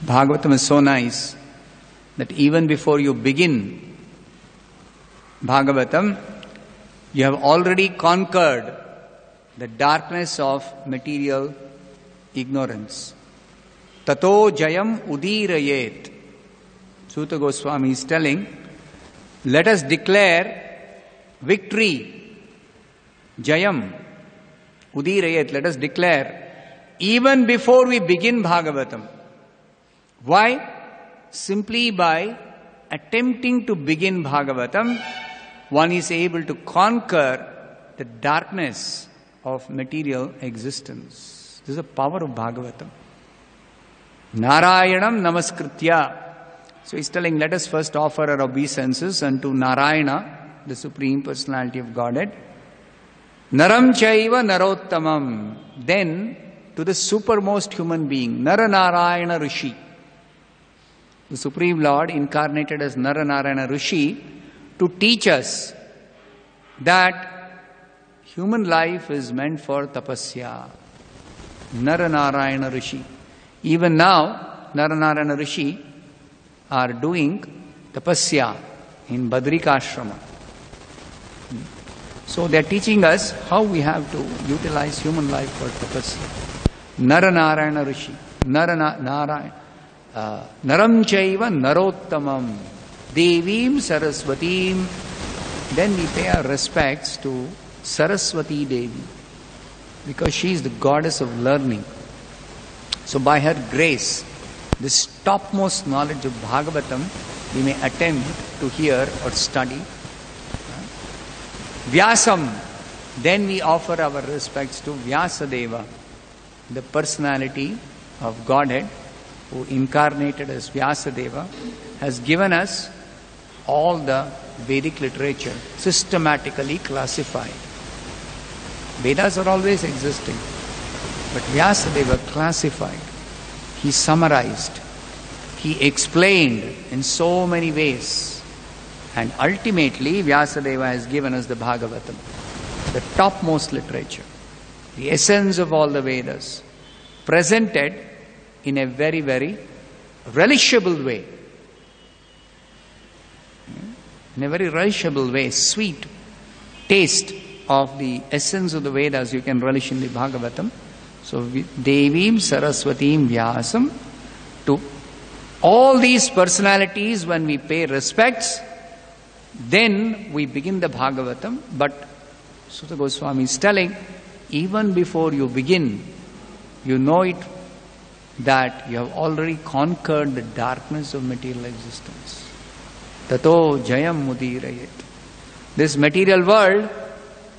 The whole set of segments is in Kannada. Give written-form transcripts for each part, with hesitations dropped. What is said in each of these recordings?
Bhagavatam is so nice that even before you begin Bhagavatam, you have already conquered the darkness of material ignorance. Tato jayam udirayet. Suta Goswami is telling, let us declare victory. Jayam udirayet. Let us declare even before we begin Bhagavatam. Why? Simply by attempting to begin Bhagavatam, one is able to conquer the darkness of material existence. This is the power of Bhagavatam. Narayanam namaskritya. So he's telling, let us first offer our obeisances unto Narayana, the Supreme Personality of Godhead. Naram chaiva narottamam. Then to the supermost human being, Naranarayana Rishi. The Supreme Lord incarnated as Naranarayana Rishi to teach us that human life is meant for tapasya. Naranarayana Rishi. Even now, Naranarayana Rishi are doing tapasya in Badrikashrama. So they are teaching us how we have to utilize human life for tapasya. Naranarayana Rishi. Naram chaiva narottamam. Devim Saraswatim. Then we pay our respects to Saraswati Devi, because she is the goddess of learning. So by her grace, this topmost knowledge of Bhagavatam, we may attempt to hear or study. Vyasam. Then we offer our respects to Vyasadeva, the personality of Godhead, who incarnated as Vyasadeva, has given us all the Vedic literature systematically classified. Vedas are always existing, but Vyasadeva classified. He summarized. He explained in so many ways. And ultimately, Vyasadeva has given us the Bhagavatam, the topmost literature, the essence of all the Vedas, presented in a very, very relishable way. In a very relishable way, sweet taste of the essence of the Vedas you can relish in the Bhagavatam. So, Devim Saraswatim Vyasam. To all these personalities, when we pay respects, then we begin the Bhagavatam. But Suta Goswami is telling, even before you begin, you know it that you have already conquered the darkness of material existence. Tato jayam mudirayet. This material world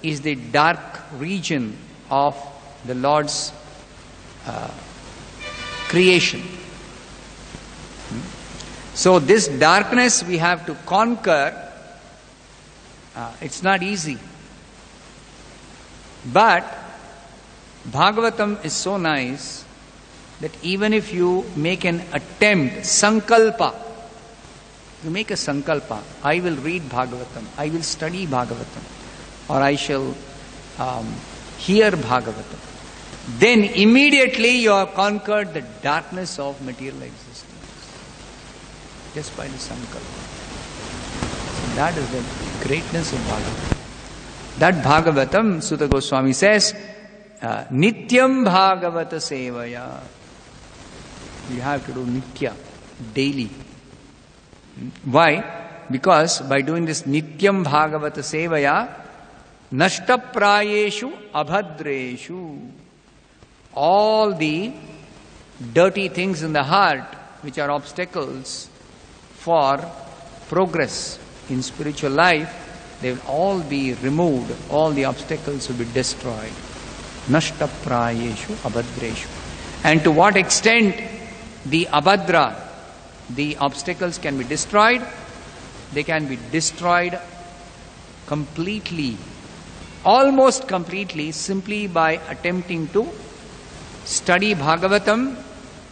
is the dark region of the Lord's creation. So this darkness we have to conquer. It's not easy. But Bhagavatam is so nice that even if you make an attempt, sankalpa, you make a sankalpa, I will read Bhagavatam, I will study Bhagavatam, or I shall hear Bhagavatam, then immediately you have conquered the darkness of material existence. Just by the sankalpa. So that is the greatness of Bhagavatam. That Bhagavatam, Suta Goswami says, Nityam Bhagavata Sevaya. You have to do Nitya, daily. Why? Because by doing this Nityam Bhagavata Sevaya, Nashtaprayeshu Abhadreshu. All the dirty things in the heart, which are obstacles for progress in spiritual life, they will all be removed. All the obstacles will be destroyed. Nashtaprayeshu Abhadreshu. And to what extent the abhadra, the obstacles can be destroyed? They can be destroyed completely, almost completely, simply by attempting to study Bhagavatam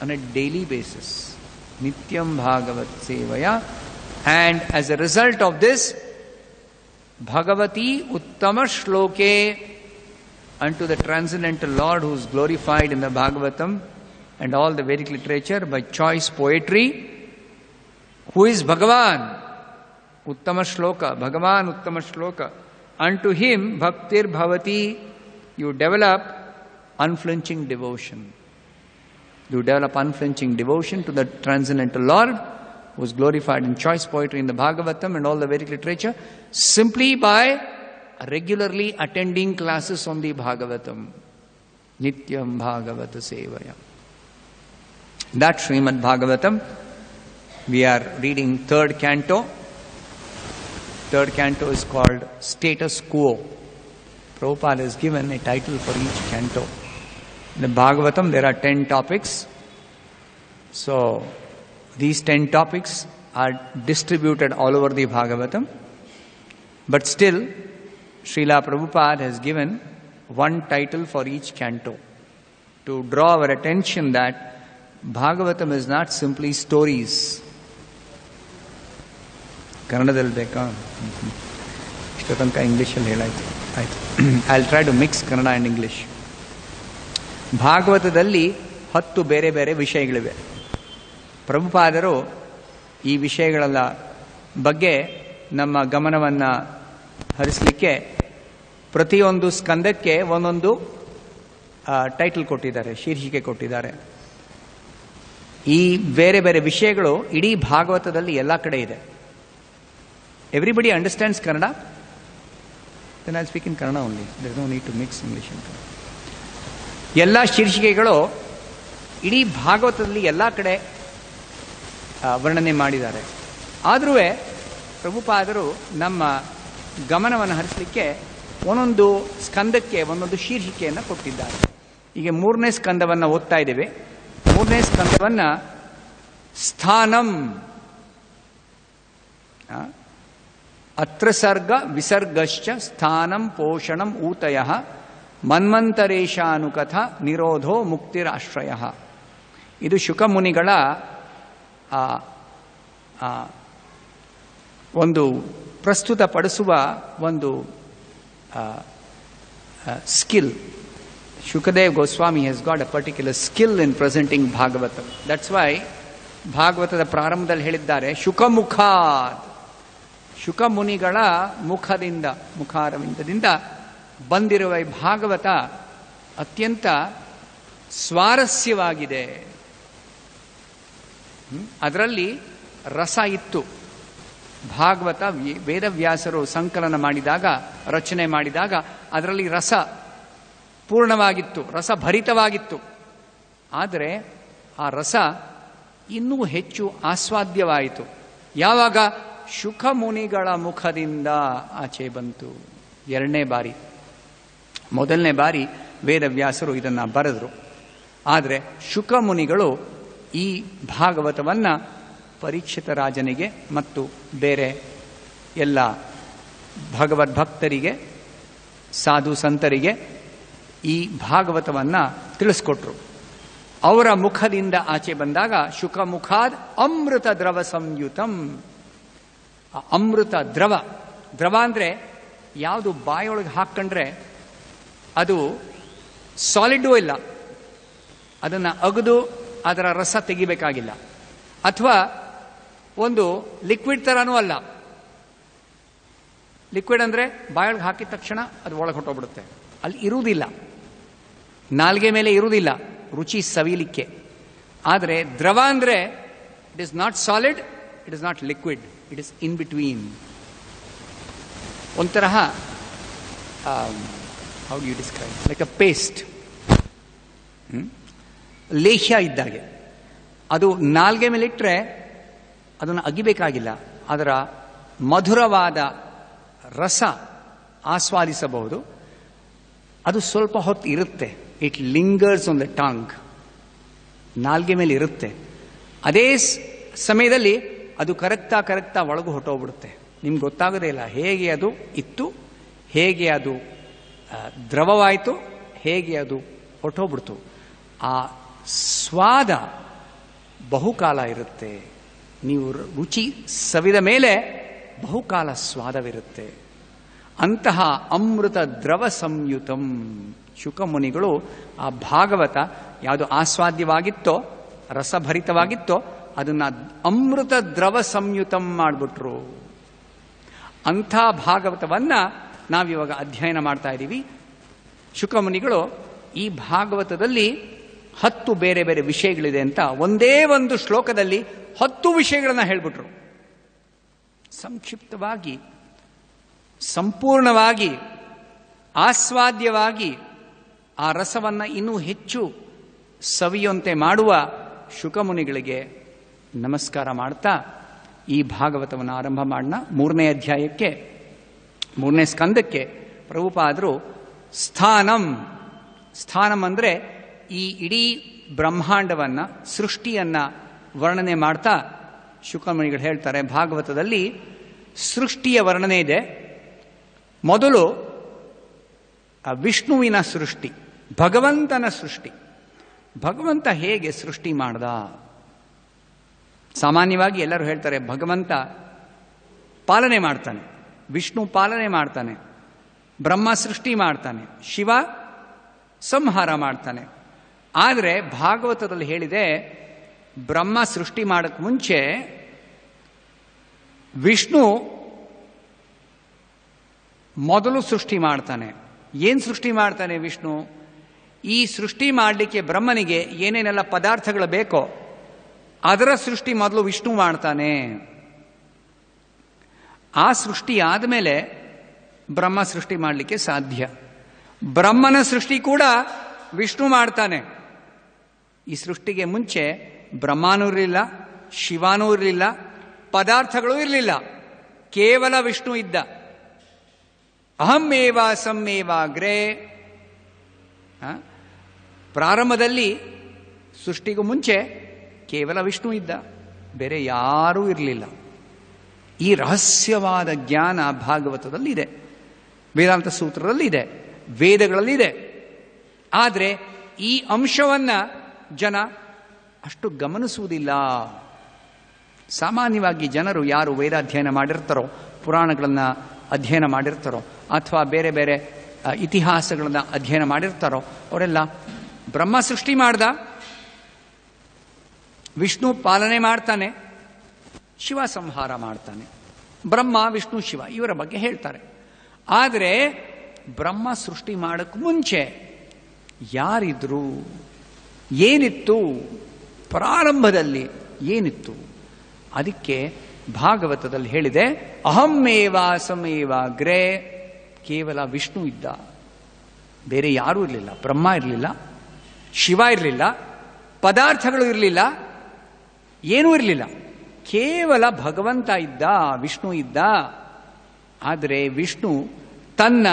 on a daily basis. Nityam Bhagavat Sevaya. And as a result of this, Bhagavati Uttama Shloke, unto the transcendental Lord who is glorified in the Bhagavatam, and all the Vedic literature by choice poetry. Who is Bhagavan? Uttama shloka. Bhagavan Uttama shloka. Unto him bhaktir bhavati. You develop unflinching devotion. You develop unflinching devotion to the transcendental Lord, who is glorified in choice poetry in the Bhagavatam and all the Vedic literature, simply by regularly attending classes on the Bhagavatam. Nityam Bhagavata Sevaya. That Srimad Bhagavatam, we are reading third canto. Third canto is called Status Quo. Prabhupada has given a title for each canto. In the Bhagavatam, there are 10 topics. So, these 10 topics are distributed all over the Bhagavatam. But still, Srila Prabhupada has given one title for each canto to draw our attention that Bhagavatam is not simply stories. ಕನ್ನಡದಲ್ಲಿ ಬೇಕಾ? ಇಷ್ಟ ತನಕ ಇಂಗ್ಲೀಷಲ್ಲಿ ಹೇಳಾಯ್ತು. ಆಯಿತು, I will try to mix Kannada and English. ಭಾಗವತದಲ್ಲಿ 10 ಬೇರೆ ಬೇರೆ ವಿಷಯಗಳಿವೆ. ಪ್ರಭುಪಾದರು ಈ ವಿಷಯಗಳ ಬಗ್ಗೆ ನಮ್ಮ ಗಮನವನ್ನು ಹರಿಸಲಿಕ್ಕೆ ಪ್ರತಿಯೊಂದು ಸ್ಕಂದಕ್ಕೆ ಒಂದೊಂದು ಟೈಟಲ್ ಕೊಟ್ಟಿದ್ದಾರೆ, ಶೀರ್ಷಿಕೆ ಕೊಟ್ಟಿದ್ದಾರೆ. ಈ ಬೇರೆ ಬೇರೆ ವಿಷಯಗಳು ಇಡೀ ಭಾಗವತದಲ್ಲಿ ಎಲ್ಲ ಕಡೆ ಇದೆ. Everybody understands Kannada? Then I speak in Kannada only. There is no need to mix English ಅಂತ. ಎಲ್ಲ ಶೀರ್ಷಿಕೆಗಳು ಇಡೀ ಭಾಗವತದಲ್ಲಿ ಎಲ್ಲ ಕಡೆ ವರ್ಣನೆ ಮಾಡಿದ್ದಾರೆ. ಆದರೂ ಪ್ರಭುಪಾದರು ನಮ್ಮ ಗಮನವನ್ನು ಹರಿಸಲಿಕ್ಕೆ ಒಂದೊಂದು ಸ್ಕಂದಕ್ಕೆ ಒಂದೊಂದು ಶೀರ್ಷಿಕೆಯನ್ನು ಕೊಟ್ಟಿದ್ದಾರೆ. ಈಗ 3ನೇ ಸ್ಕಂದವನ್ನು ಓದ್ತಾ ಇದ್ದೇವೆ. 3ನೇ ಸ್ಕಂದವನ್ನು ಸ್ಥಾನಂ, ಅತ್ರ ಸರ್ಗ ವಿಸರ್ಗಶ್ಚ ಸ್ಥಾನಂ ಪೋಷಣಂ ಊತಯಃ ಮನ್ವಂತರೇಶಾನುಕಥ ನಿರೋಧೋ ಮುಕ್ತಿರಾಶ್ರಯ. ಇದು ಶುಕಮುನಿಗಳ ಒಂದು ಪ್ರಸ್ತುತಪಡಿಸುವ ಒಂದು skill. Shukadev Goswami has got a particular skill in presenting Bhagavatam. That's why ಭಾಗವತದ ಪ್ರಾರಂಭದಲ್ಲಿ ಹೇಳಿದ್ದಾರೆ ಶುಕಮುಖಾತ್. ಶುಕಮುನಿಗಳ ಮುಖದಿಂದ, ಮುಖಾರವಿಂದದಿಂದ ಬಂದಿರುವ ಈ ಭಾಗವತ ಅತ್ಯಂತ ಸ್ವಾರಸ್ಯವಾಗಿದೆ. ಅದರಲ್ಲಿ ರಸ ಇತ್ತು. ಭಾಗವತ ವೇದವ್ಯಾಸರು ಸಂಕಲನ ಮಾಡಿದಾಗ, ರಚನೆ ಮಾಡಿದಾಗ ಅದರಲ್ಲಿ ರಸ ಪೂರ್ಣವಾಗಿತ್ತು, ರಸಭರಿತವಾಗಿತ್ತು. ಆದರೆ ಆ ರಸ ಇನ್ನೂ ಹೆಚ್ಚು ಆಸ್ವಾದ್ಯವಾಯಿತು ಯಾವಾಗ ಶುಕಮುನಿಗಳ ಮುಖದಿಂದ ಆಚೆ ಬಂತು. 2ನೇ ಬಾರಿ. 1ನೇ ಬಾರಿ ವೇದವ್ಯಾಸರು ಇದನ್ನು ಬರೆದರು. ಆದರೆ ಶುಕಮುನಿಗಳು ಈ ಭಾಗವತವನ್ನು ಪರೀಕ್ಷಿತ ರಾಜನಿಗೆ ಮತ್ತು ಬೇರೆ ಎಲ್ಲ ಭಗವದ್ಭಕ್ತರಿಗೆ, ಸಾಧು ಸಂತರಿಗೆ ಈ ಭಾಗವತವನ್ನು ತಿಳಿಸ್ಕೊಟ್ರು. ಅವರ ಮುಖದಿಂದ ಆಚೆ ಬಂದಾಗ ಶುಕಮುಖಾದ್ ಅಮೃತ ದ್ರವ ಸಂಯುತಂ. ಅಮೃತ ದ್ರವ, ದ್ರವ ಅಂದರೆ ಯಾವುದು ಬಾಯೊಳಗೆ ಹಾಕ್ಕೊಂಡ್ರೆ ಅದು ಸಾಲಿಡ್ಡೂ ಇಲ್ಲ, ಅದನ್ನು ಅಗದು ಅದರ ರಸ ತೆಗಿಬೇಕಾಗಿಲ್ಲ, ಅಥವಾ ಒಂದು ಲಿಕ್ವಿಡ್ ಥರನೂ ಅಲ್ಲ. ಲಿಕ್ವಿಡ್ ಅಂದರೆ ಬಾಯೊಳಗೆ ಹಾಕಿದ ತಕ್ಷಣ ಅದು ಒಳಗೆ ಹೊಟ್ಟೋಗ್ಬಿಡುತ್ತೆ, ಅಲ್ಲಿ ಇರುವುದಿಲ್ಲ, ನಾಲ್ಗೆ ಮೇಲೆ ಇರುವುದಿಲ್ಲ ರುಚಿ ಸವಿಲಿಕ್ಕೆ. ಆದರೆ ದ್ರವ ಅಂದರೆ it is not solid, it is not liquid, it is in between. ಒಂಥರ how do you describe, like a paste, ಲೇಹ್ಯ ಇದ್ದಾಗೆ. ಅದು ನಾಲ್ಗೆ ಮೇಲೆ ಇಟ್ಟರೆ ಅದನ್ನು ಅಗಿಬೇಕಾಗಿಲ್ಲ, ಅದರ ಮಧುರವಾದ ರಸ ಆಸ್ವಾದಿಸಬಹುದು. ಅದು ಸ್ವಲ್ಪ ಹೊತ್ತು ಇರುತ್ತೆ, ಇಟ್ ಲಿಂಗರ್ಸ್ ಆನ್ ದ ಟಂಗ್, ನಾಲ್ಗೆ ಮೇಲೆ ಇರುತ್ತೆ. ಅದೇ ಸಮಯದಲ್ಲಿ ಅದು ಕರಗ್ತಾ ಒಳಗೂ ಹೊಟ್ಟೋಗ್ಬಿಡುತ್ತೆ. ನಿಮ್ಗೆ ಗೊತ್ತಾಗೋದೇ ಇಲ್ಲ ಹೇಗೆ ಅದು ಇತ್ತು, ಹೇಗೆ ಅದು ದ್ರವವಾಯಿತು, ಹೇಗೆ ಅದು ಹೊಟ್ಟೋಗ್ಬಿಡ್ತು. ಆ ಸ್ವಾದ ಬಹುಕಾಲ ಇರುತ್ತೆ. ನೀವು ರುಚಿ ಸವಿದ ಮೇಲೆ ಬಹುಕಾಲ ಸ್ವಾದವಿರುತ್ತೆ. ಅಂತಹ ಅಮೃತ ದ್ರವ ಸಂಯುತಂ ಶುಕಮುನಿಗಳು ಆ ಭಾಗವತ ಯಾವುದು ಆಸ್ವಾದ್ಯವಾಗಿತ್ತೋ, ರಸಭರಿತವಾಗಿತ್ತೋ, ಅದನ್ನ ಅಮೃತ ದ್ರವ ಸಂಯುತಂ ಮಾಡಿಬಿಟ್ರು. ಅಂಥ ಭಾಗವತವನ್ನ ನಾವಿವಾಗ ಅಧ್ಯಯನ ಮಾಡ್ತಾ ಇದ್ದೀವಿ. ಶುಕಮುನಿಗಳು ಈ ಭಾಗವತದಲ್ಲಿ 10 ಬೇರೆ ಬೇರೆ ವಿಷಯಗಳಿದೆ ಅಂತ ಒಂದೇ ಒಂದು ಶ್ಲೋಕದಲ್ಲಿ 10 ವಿಷಯಗಳನ್ನ ಹೇಳ್ಬಿಟ್ರು. ಸಂಕ್ಷಿಪ್ತವಾಗಿ, ಸಂಪೂರ್ಣವಾಗಿ, ಆಸ್ವಾದ್ಯವಾಗಿ ಆ ರಸವನ್ನ ಇನ್ನೂ ಹೆಚ್ಚು ಸವಿಯುವಂತೆ ಮಾಡುವ ಶುಕಮುನಿಗಳಿಗೆ ನಮಸ್ಕಾರ ಮಾಡ್ತಾ ಈ ಭಾಗವತವನ್ನು ಆರಂಭ ಮಾಡೋಣ. 3ನೇ ಅಧ್ಯಾಯಕ್ಕೆ, 3ನೇ ಸ್ಕಂದಕ್ಕೆ ಪ್ರಭುಪಾದರು ಸ್ಥಾನಂ ಅಂದರೆ ಈ ಇಡೀ ಬ್ರಹ್ಮಾಂಡವನ್ನ, ಸೃಷ್ಟಿಯನ್ನ ವರ್ಣನೆ ಮಾಡ್ತಾ ಶುಕಮುನಿಗಳು ಹೇಳ್ತಾರೆ, ಭಾಗವತದಲ್ಲಿ ಸೃಷ್ಟಿಯ ವರ್ಣನೆ ಇದೆ. ಮೊದಲು ವಿಷ್ಣುವಿನ ಸೃಷ್ಟಿ, ಭಗವಂತನ ಸೃಷ್ಟಿ. ಭಗವಂತ ಹೇಗೆ ಸೃಷ್ಟಿ ಮಾಡ್ದ? ಸಾಮಾನ್ಯವಾಗಿ ಎಲ್ಲರೂ ಹೇಳ್ತಾರೆ ಭಗವಂತ ಪಾಲನೆ ಮಾಡ್ತಾನೆ, ವಿಷ್ಣು ಪಾಲನೆ ಮಾಡ್ತಾನೆ, ಬ್ರಹ್ಮ ಸೃಷ್ಟಿ ಮಾಡ್ತಾನೆ, ಶಿವ ಸಂಹಾರ ಮಾಡ್ತಾನೆ. ಆದರೆ ಭಾಗವತದಲ್ಲಿ ಹೇಳಿದೆ, ಬ್ರಹ್ಮ ಸೃಷ್ಟಿ ಮಾಡಕ್ಕೆ ಮುಂಚೆ ವಿಷ್ಣು ಮೊದಲು ಸೃಷ್ಟಿ ಮಾಡ್ತಾನೆ. ಏನ್ ಸೃಷ್ಟಿ ಮಾಡ್ತಾನೆ ವಿಷ್ಣು? ಈ ಸೃಷ್ಟಿ ಮಾಡಲಿಕ್ಕೆ ಬ್ರಹ್ಮನಿಗೆ ಏನೇನೆಲ್ಲ ಪದಾರ್ಥಗಳು ಬೇಕೋ ಅದರ ಸೃಷ್ಟಿ ಮೊದಲು ವಿಷ್ಣು ಮಾಡ್ತಾನೆ. ಆ ಸೃಷ್ಟಿ ಆದಮೇಲೆ ಬ್ರಹ್ಮ ಸೃಷ್ಟಿ ಮಾಡಲಿಕ್ಕೆ ಸಾಧ್ಯ. ಬ್ರಹ್ಮನ ಸೃಷ್ಟಿ ಕೂಡ ವಿಷ್ಣು ಮಾಡ್ತಾನೆ. ಈ ಸೃಷ್ಟಿಗೆ ಮುಂಚೆ ಬ್ರಹ್ಮನೂ ಇರಲಿಲ್ಲ, ಶಿವನೂ ಇರಲಿಲ್ಲ, ಪದಾರ್ಥಗಳೂ ಇರಲಿಲ್ಲ, ಕೇವಲ ವಿಷ್ಣು ಇದ್ದ. ಅಹಮೇವ ಸಮ್ಮೇವಾಗ್ರೇ. ಪ್ರಾರಂಭದಲ್ಲಿ ಸೃಷ್ಟಿಗೂ ಮುಂಚೆ ಕೇವಲ ವಿಷ್ಣು ಇದ್ದ, ಬೇರೆ ಯಾರೂ ಇರಲಿಲ್ಲ. ಈ ರಹಸ್ಯವಾದ ಜ್ಞಾನ ಭಾಗವತದಲ್ಲಿದೆ, ವೇದಾಂತ ಸೂತ್ರದಲ್ಲಿದೆ, ವೇದಗಳಲ್ಲಿದೆ. ಆದರೆ ಈ ಅಂಶವನ್ನ ಜನ ಅಷ್ಟು ಗಮನಿಸುವುದಿಲ್ಲ. ಸಾಮಾನ್ಯವಾಗಿ ಜನರು ಯಾರು ವೇದಾಧ್ಯಯನ ಮಾಡಿರ್ತಾರೋ, ಪುರಾಣಗಳನ್ನು ಅಧ್ಯಯನ ಮಾಡಿರ್ತಾರೋ, ಅಥವಾ ಬೇರೆ ಬೇರೆ ಇತಿಹಾಸಗಳನ್ನು ಅಧ್ಯಯನ ಮಾಡಿರ್ತಾರೋ, ಅವರೆಲ್ಲ ಬ್ರಹ್ಮ ಸೃಷ್ಟಿ ಮಾಡ್ದ, ವಿಷ್ಣು ಪಾಲನೆ ಮಾಡ್ತಾನೆ, ಶಿವ ಸಂಹಾರ ಮಾಡ್ತಾನೆ, ಬ್ರಹ್ಮ ವಿಷ್ಣು ಶಿವ ಇವರ ಬಗ್ಗೆ ಹೇಳ್ತಾರೆ. ಆದರೆ ಬ್ರಹ್ಮ ಸೃಷ್ಟಿ ಮಾಡಕ್ಕೆ ಮುಂಚೆ ಯಾರಿದ್ರು, ಏನಿತ್ತು, ಪ್ರಾರಂಭದಲ್ಲಿ ಏನಿತ್ತು? ಅದಕ್ಕೆ ಭಾಗವತದಲ್ಲಿ ಹೇಳಿದೆ, ಅಹಮೇವ ಸಮೇವಾಗ್ರೇ. ಕೇವಲ ವಿಷ್ಣು ಇದ್ದ, ಬೇರೆ ಯಾರೂ ಇರಲಿಲ್ಲ. ಬ್ರಹ್ಮ ಇರಲಿಲ್ಲ, ಶಿವ ಇರಲಿಲ್ಲ, ಪದಾರ್ಥಗಳು ಇರಲಿಲ್ಲ, ಏನೂ ಇರಲಿಲ್ಲ. ಕೇವಲ ಭಗವಂತ ಇದ್ದ, ವಿಷ್ಣು ಇದ್ದ. ಆದರೆ ವಿಷ್ಣು ತನ್ನ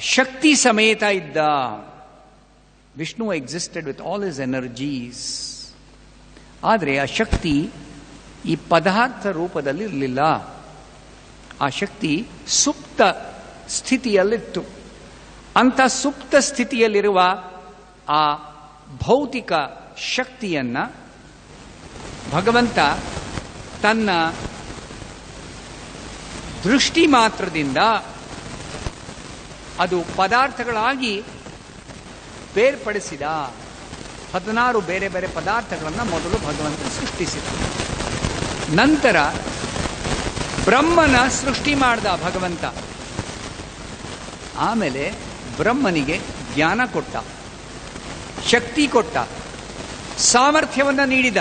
ಶಕ್ತಿ ಸಮೇತ ಇದ್ದ. Vishnu existed with all his energies. ಆದರೆ ಆ ಶಕ್ತಿ ಈ ಪದಾರ್ಥ ರೂಪದಲ್ಲಿ ಇರಲಿಲ್ಲ. ಆ ಶಕ್ತಿ ಸುಪ್ತ ಸ್ಥಿತಿಯಲ್ಲಿತ್ತು. ಅಂಥ ಸುಪ್ತ ಸ್ಥಿತಿಯಲ್ಲಿರುವ ಆ ಭೌತಿಕ ಶಕ್ತಿಯನ್ನ ಭಗವಂತ ತನ್ನ ದೃಷ್ಟಿ ಮಾತ್ರದಿಂದ ಅದು ಪದಾರ್ಥಗಳಾಗಿ ಬೇರ್ಪಡಿಸಿದ. 16 ಬೇರೆ ಬೇರೆ ಪದಾರ್ಥಗಳನ್ನು ಮೊದಲು ಭಗವಂತ ಸೃಷ್ಟಿಸಿದ. ನಂತರ ಬ್ರಹ್ಮನ ಸೃಷ್ಟಿ ಮಾಡಿದ ಭಗವಂತ. ಆಮೇಲೆ ಬ್ರಹ್ಮನಿಗೆ ಜ್ಞಾನ ಕೊಟ್ಟ, ಶಕ್ತಿ ಕೊಟ್ಟ, ಸಾಮರ್ಥ್ಯವನ್ನು ನೀಡಿದ.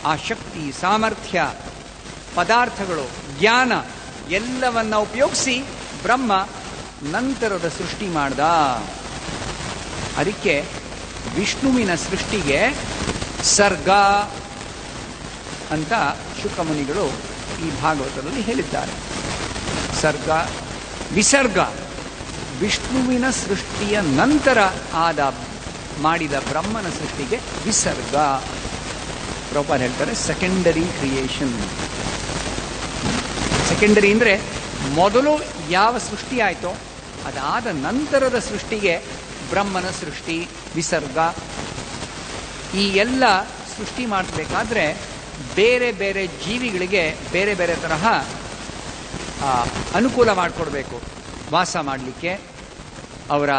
ಆ ಶಕ್ತಿ, ಸಾಮರ್ಥ್ಯ, ಪದಾರ್ಥಗಳು, ಜ್ಞಾನ ಎಲ್ಲವನ್ನ ಉಪಯೋಗಿಸಿ ಬ್ರಹ್ಮ ನಂತರದ ಸೃಷ್ಟಿ ಮಾಡ್ದ. ಅದಕ್ಕೆ ವಿಷ್ಣುವಿನ ಸೃಷ್ಟಿಗೆ ಸರ್ಗ ಅಂತ ಶುಕಮುನಿಗಳು ಈ ಭಾಗವತದಲ್ಲಿ ಹೇಳಿದ್ದಾರೆ. ಸರ್ಗ, ವಿಸರ್ಗ, ವಿಷ್ಣುವಿನ ಸೃಷ್ಟಿಯ ನಂತರ ಮಾಡಿದ ಬ್ರಹ್ಮನ ಸೃಷ್ಟಿಗೆ ವಿಸರ್ಗ. ಪ್ರಭುಪಾದ ಹೇಳ್ತಾರೆ ಸೆಕೆಂಡರಿ ಕ್ರಿಯೇಷನ್. ಸೆಕೆಂಡರಿ ಅಂದರೆ ಮೊದಲು ಯಾವ ಸೃಷ್ಟಿ ಆಯಿತೋ ಅದಾದ ನಂತರದ ಸೃಷ್ಟಿಗೆ ಬ್ರಹ್ಮನ ಸೃಷ್ಟಿ, ವಿಸರ್ಗ. ಈ ಎಲ್ಲ ಸೃಷ್ಟಿ ಮಾಡಬೇಕಾದ್ರೆ ಬೇರೆ ಬೇರೆ ಜೀವಿಗಳಿಗೆ ಬೇರೆ ಬೇರೆ ತರಹ ಅನುಕೂಲ ಮಾಡಿಕೊಡ್ಬೇಕು. ವಾಸ ಮಾಡಲಿಕ್ಕೆ, ಅವರ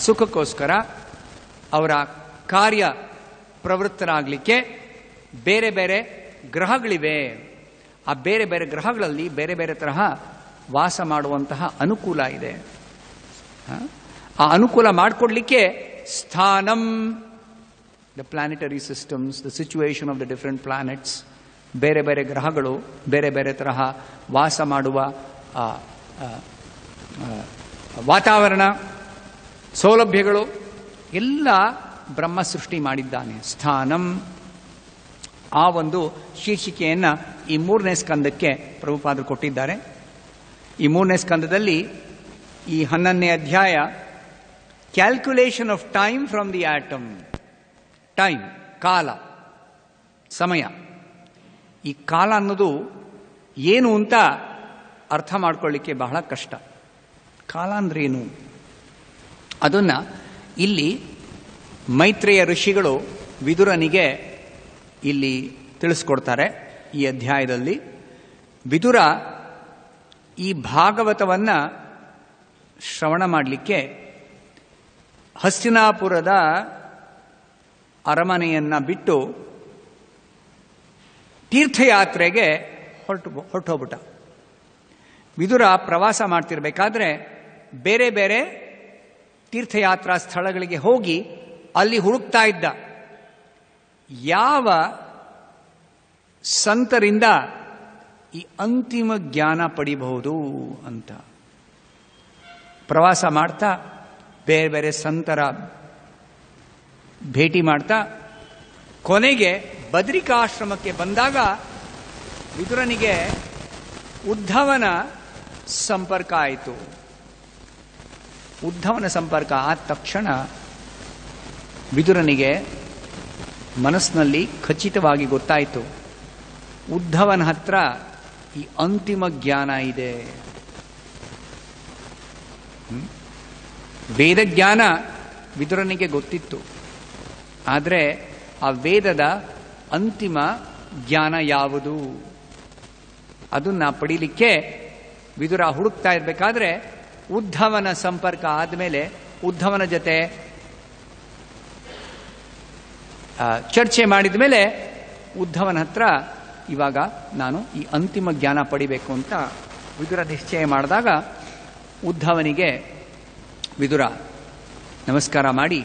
ಸುಖಕ್ಕೋಸ್ಕರ ಅವರ ಕಾರ್ಯ ಪ್ರವೃತ್ತರಾಗಲಿಕ್ಕೆ ಬೇರೆ ಬೇರೆ ಗ್ರಹಗಳಿವೆ. ಆ ಬೇರೆ ಬೇರೆ ಗ್ರಹಗಳಲ್ಲಿ ಬೇರೆ ಬೇರೆ ತರಹ ವಾಸ ಮಾಡುವಂತಹ ಅನುಕೂಲ ಇದೆ. ಆ ಅನುಕೂಲ ಮಾಡಿಕೊಡ್ಲಿಕ್ಕೆ ಸ್ಥಾನಂ, the planetary systems, the situation of the different planets, ಬೇರೆ ಬೇರೆ ಗ್ರಹಗಳು ಬೇರೆ ಬೇರೆ ತರಹ ವಾಸ ಮಾಡುವ ವಾತಾವರಣ, ಸೌಲಭ್ಯಗಳು ಎಲ್ಲ ಬ್ರಹ್ಮ ಸೃಷ್ಟಿ ಮಾಡಿದ್ದಾನೆ. ಸ್ಥಾನಂ, ಆ ಒಂದು ಶೀರ್ಷಿಕೆಯನ್ನು ಈ 3ನೇ ಸ್ಕಂದಕ್ಕೆ ಪ್ರಭುಪಾದರು ಕೊಟ್ಟಿದ್ದಾರೆ. ಈ 3ನೇ ಸ್ಕಂದದಲ್ಲಿ ಈ 11ನೇ ಅಧ್ಯಾಯ calculation of time from the atom. Time, ಕಾಲ, ಸಮಯ. ಈ ಕಾಲ ಅನ್ನೋದು ಏನು ಅಂತ ಅರ್ಥ ಮಾಡ್ಕೊಳ್ಳಿಕ್ಕೆ ಬಹಳ ಕಷ್ಟ. ಕಾಲ ಅಂದ್ರೇನು ಅದನ್ನು ಇಲ್ಲಿ ಮೈತ್ರೇಯ ಋಷಿಗಳು ವಿದುರನಿಗೆ ಇಲ್ಲಿ ತಿಳಿಸ್ಕೊಡ್ತಾರೆ. ಈ ಅಧ್ಯಾಯದಲ್ಲಿ ವಿದುರ ಈ ಭಾಗವತವನ್ನು ಶ್ರವಣ ಮಾಡಲಿಕ್ಕೆ ಹಸ್ತಿನಾಪುರದ ಅರಮನೆಯನ್ನು ಬಿಟ್ಟು ತೀರ್ಥಯಾತ್ರೆಗೆ ಹೊರಟೋಗ್ಬಿಟ್ಟ. ವಿದುರ ಪ್ರವಾಸ ಮಾಡ್ತಿರ್ಬೇಕಾದ್ರೆ ಬೇರೆ ಬೇರೆ ತೀರ್ಥಯಾತ್ರಾ ಸ್ಥಳಗಳಿಗೆ ಹೋಗಿ ಅಲ್ಲಿ ಹುಡುಕ್ತಾ ಇದ್ದ, ಯಾವ ಸಂತರಿಂದ ಈ ಅಂತಿಮ ಜ್ಞಾನ ಪಡಿಬಹುದು ಅಂತ. ಪ್ರವಾಸ ಮಾಡ್ತಾ ಬೇರೆ ಬೇರೆ ಸಂತರ ಭೇಟಿ ಮಾಡ್ತಾ ಕೊನೆಗೆ ಬದ್ರಿಕಾಶ್ರಮಕ್ಕೆ ಬಂದಾಗ ವಿದುರನಿಗೆ ಉದ್ಧವನ ಸಂಪರ್ಕ ಆಯಿತು. ಉದ್ಧವನ ಸಂಪರ್ಕ ಆದ ತಕ್ಷಣ ವಿದುರನಿಗೆ ಮನಸ್ಸಿನಲ್ಲಿ ಖಚಿತವಾಗಿ ಗೊತ್ತಾಯಿತು, ಉದ್ಧವನ ಹತ್ರ ಈ ಅಂತಿಮ ಜ್ಞಾನ ಇದೆ. ವೇದಜ್ಞಾನ ವಿದುರನಿಗೆ ಗೊತ್ತಿತ್ತು, ಆದರೆ ಆ ವೇದದ ಅಂತಿಮ ಜ್ಞಾನ ಯಾವುದು ಅದನ್ನ ಪಡೀಲಿಕ್ಕೆ ವಿದುರ ಹುಡುಕ್ತಾ ಇರಬೇಕಾದ್ರೆ ಉದ್ಧವನ ಸಂಪರ್ಕ ಆದಮೇಲೆ ಉದ್ಧವನ ಜೊತೆ ಚರ್ಚೆ ಮಾಡಿದ ಮೇಲೆ ಉದ್ಧವನ ಹತ್ರ ಇವಾಗ ನಾನು ಈ ಅಂತಿಮ ಜ್ಞಾನ ಪಡಿಬೇಕು ಅಂತ ವಿದುರ ನಿಶ್ಚಯ ಮಾಡಿದಾಗ ಉದ್ಧವನಿಗೆ ವಿದುರ ನಮಸ್ಕಾರ ಮಾಡಿ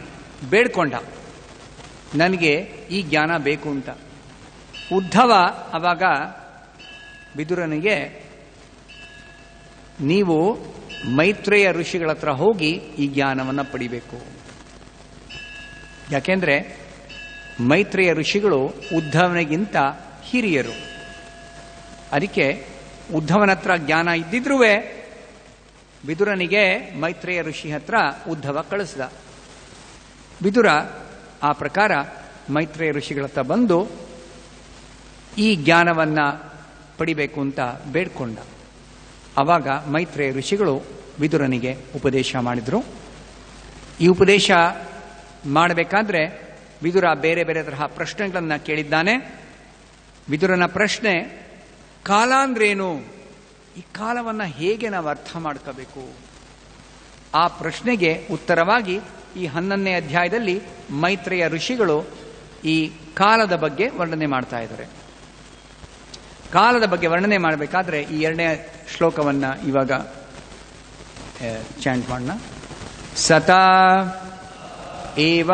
ಬೇಡ್ಕೊಂಡ, ನನಗೆ ಈ ಜ್ಞಾನ ಬೇಕು ಅಂತ. ಉದ್ಧವ ಅವಾಗ ವಿದುರನಿಗೆ, ನೀವು ಮೈತ್ರೇಯ ಋಷಿಗಳ ಹತ್ರ ಹೋಗಿ ಈ ಜ್ಞಾನವನ್ನು ಪಡಿಬೇಕು. ಯಾಕೆಂದ್ರೆ ಮೈತ್ರೇಯ ಋಷಿಗಳು ಉದ್ಧವನಿಗಿಂತ ಹಿರಿಯರು. ಅದಕ್ಕೆ ಉದ್ಧವನ ಹತ್ರ ಜ್ಞಾನ ಇದ್ದಿದ್ರೂ ವಿದುರನಿಗೆ ಮೈತ್ರೇಯ ಋಷಿ ಹತ್ರ ಉದ್ಧವ ಕಳಿಸ್ದ. ವಿದುರ ಆ ಪ್ರಕಾರ ಮೈತ್ರೇಯ ಋಷಿಗಳ ಹತ್ರ ಬಂದು ಈ ಜ್ಞಾನವನ್ನ ಪಡಿಬೇಕು ಅಂತ ಬೇಡ್ಕೊಂಡ. ಆವಾಗ ಮೈತ್ರೇಯ ಋಷಿಗಳು ವಿದುರನಿಗೆ ಉಪದೇಶ ಮಾಡಿದ್ರು. ಈ ಉಪದೇಶ ಮಾಡಬೇಕಾದ್ರೆ ವಿದುರ ಬೇರೆ ಬೇರೆ ತರಹ ಪ್ರಶ್ನೆಗಳನ್ನು ಕೇಳಿದ್ದಾನೆ. ವಿದುರನ ಪ್ರಶ್ನೆ, ಕಾಲ ಅಂದ್ರೇನು, ಈ ಕಾಲವನ್ನು ಹೇಗೆ ನಾವು ಅರ್ಥ ಮಾಡ್ಕೋಬೇಕು? ಆ ಪ್ರಶ್ನೆಗೆ ಉತ್ತರವಾಗಿ ಈ 11ನೇ ಅಧ್ಯಾಯದಲ್ಲಿ ಮೈತ್ರೇಯ ಋಷಿಗಳು ಈ ಕಾಲದ ಬಗ್ಗೆ ವರ್ಣನೆ ಮಾಡ್ತಾ ಇದ್ದಾರೆ. ಕಾಲದ ಬಗ್ಗೆ ವರ್ಣನೆ ಮಾಡಬೇಕಾದ್ರೆ ಈ 2ನೇ ಶ್ಲೋಕವನ್ನು ಇವಾಗ ಚಾಂಟ್ ಮಾಡೋಣ. ಸತಾ ಏವ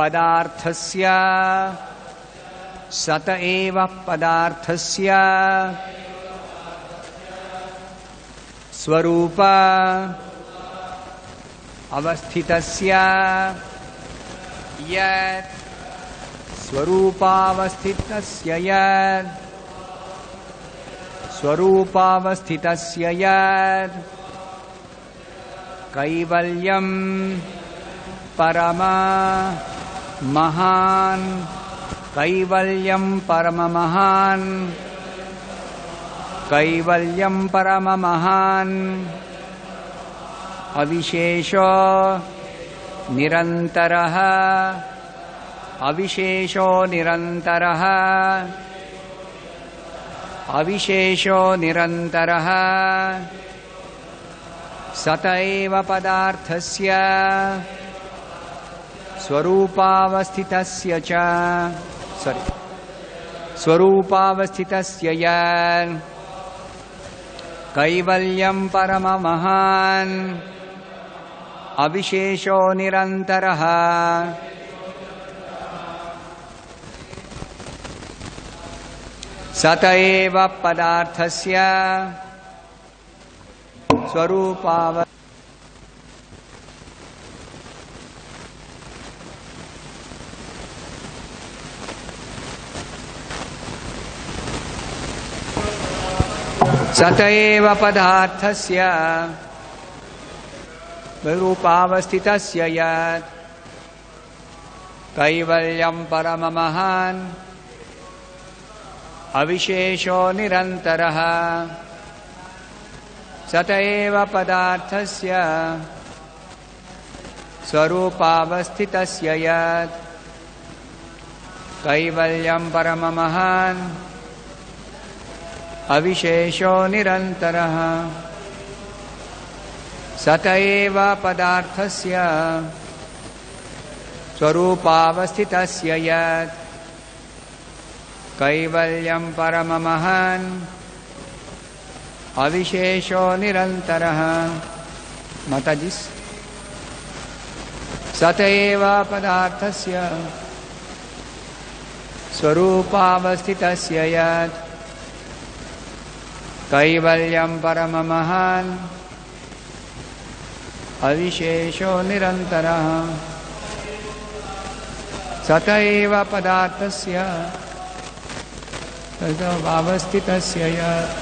ಪದಾರ್ಥಸ್ಯ ಸತ ಏವ ಪದಾರ್ಥಸ್ಯ ಸ್ವರೂಪ ಅವಸ್ಥಿತಸ್ಯ ಯತ್ ಸ್ವರೂಪಾವಸ್ಥಿತಸ್ಯ ಯತ್ ಸ್ವರೂಪಾವಸ್ಥಿತಸ್ಯ ಯತ್ ಕೈವಲ್ಯಂ ಪರಮ ಮಹಾನ್ ಕೈವಲ್ಯಂ ಪರಮ ಮಹಾನ್ ಕೈವಲ್ಯಂ ಪರಮ ಮಹಾನ್ ಅವಿಶೇಷೋ ನಿರಂತರಃ ಅವಿಶೇಷೋ ನಿರಂತರಃ ಅವಿಶೇಷೋ ನಿರಂತರಃ ಸತ ಏವ ಪದಾರ್ಥಸ್ಯ ಸ್ವರೂಪಾವಸ್ಥಿತಸ್ಯ ಚ ಸ್ವರೂಪಾವಸ್ಥಿತಸ್ಯ ಯನ್ ಕೈವಲ್ಯಂ ಪರಮಮಹಾನ್ ಅವಿಶೇಷೋ ನಿರಂತರಃ ಸತ ಏವ ಪದಾರ್ಥಸ್ಯ ಸ್ವರೂಪಾವ ಸತ ಏವ ಪದಾರ್ಥಸ್ಯ ಸ್ವರೂಪಾವಸ್ಥಿತಸ್ಯ ಯತ್ ಕೈವಲ್ಯಂ ಪರಮಮಹಾನ್ ಅವಿಶೇಷೋ ನಿರಂತರಃ ಸತ ಏವ ಪದಾರ್ಥಸ್ಯ ಸ್ವರೂಪಾವಸ್ಥಿತಸ್ಯ ಯತ್ ಕೈವಲ್ಯಂ ಪರಮಮಹಾನ್ ಅವಿಶೇಷೋ ನಿರಂತರಃ ಸತ ಏವ ಪದಾರ್ಥಸ್ಯ ಸ್ವರೂಪಾವಸ್ಥಿತಸ್ಯ ಯತ್ ಕೈವಲ್ಯಂ ಪರಮಮಹಾನ್ ಅವಿಶೇಷೋ ನಿರಂತರಃ. ಮಾತಾಜಿ. ಸತ ಏವ ಪದಾರ್ಥಸ್ಯ ಸ್ವರೂಪಾವಸ್ಥಿತಸ್ಯ ಯತ್ ಕೈವಲ್ಯಂ ಪರಮಮಹಾನ್ ಅವಿಶೇಷೋ ನಿರಂತರಃ. ಸತ ಏವ ಪದಾರ್ಥಸ್ಯ ಸ್ವರೂಪಾವಸ್ಥಿತಸ್ಯ ಯತ್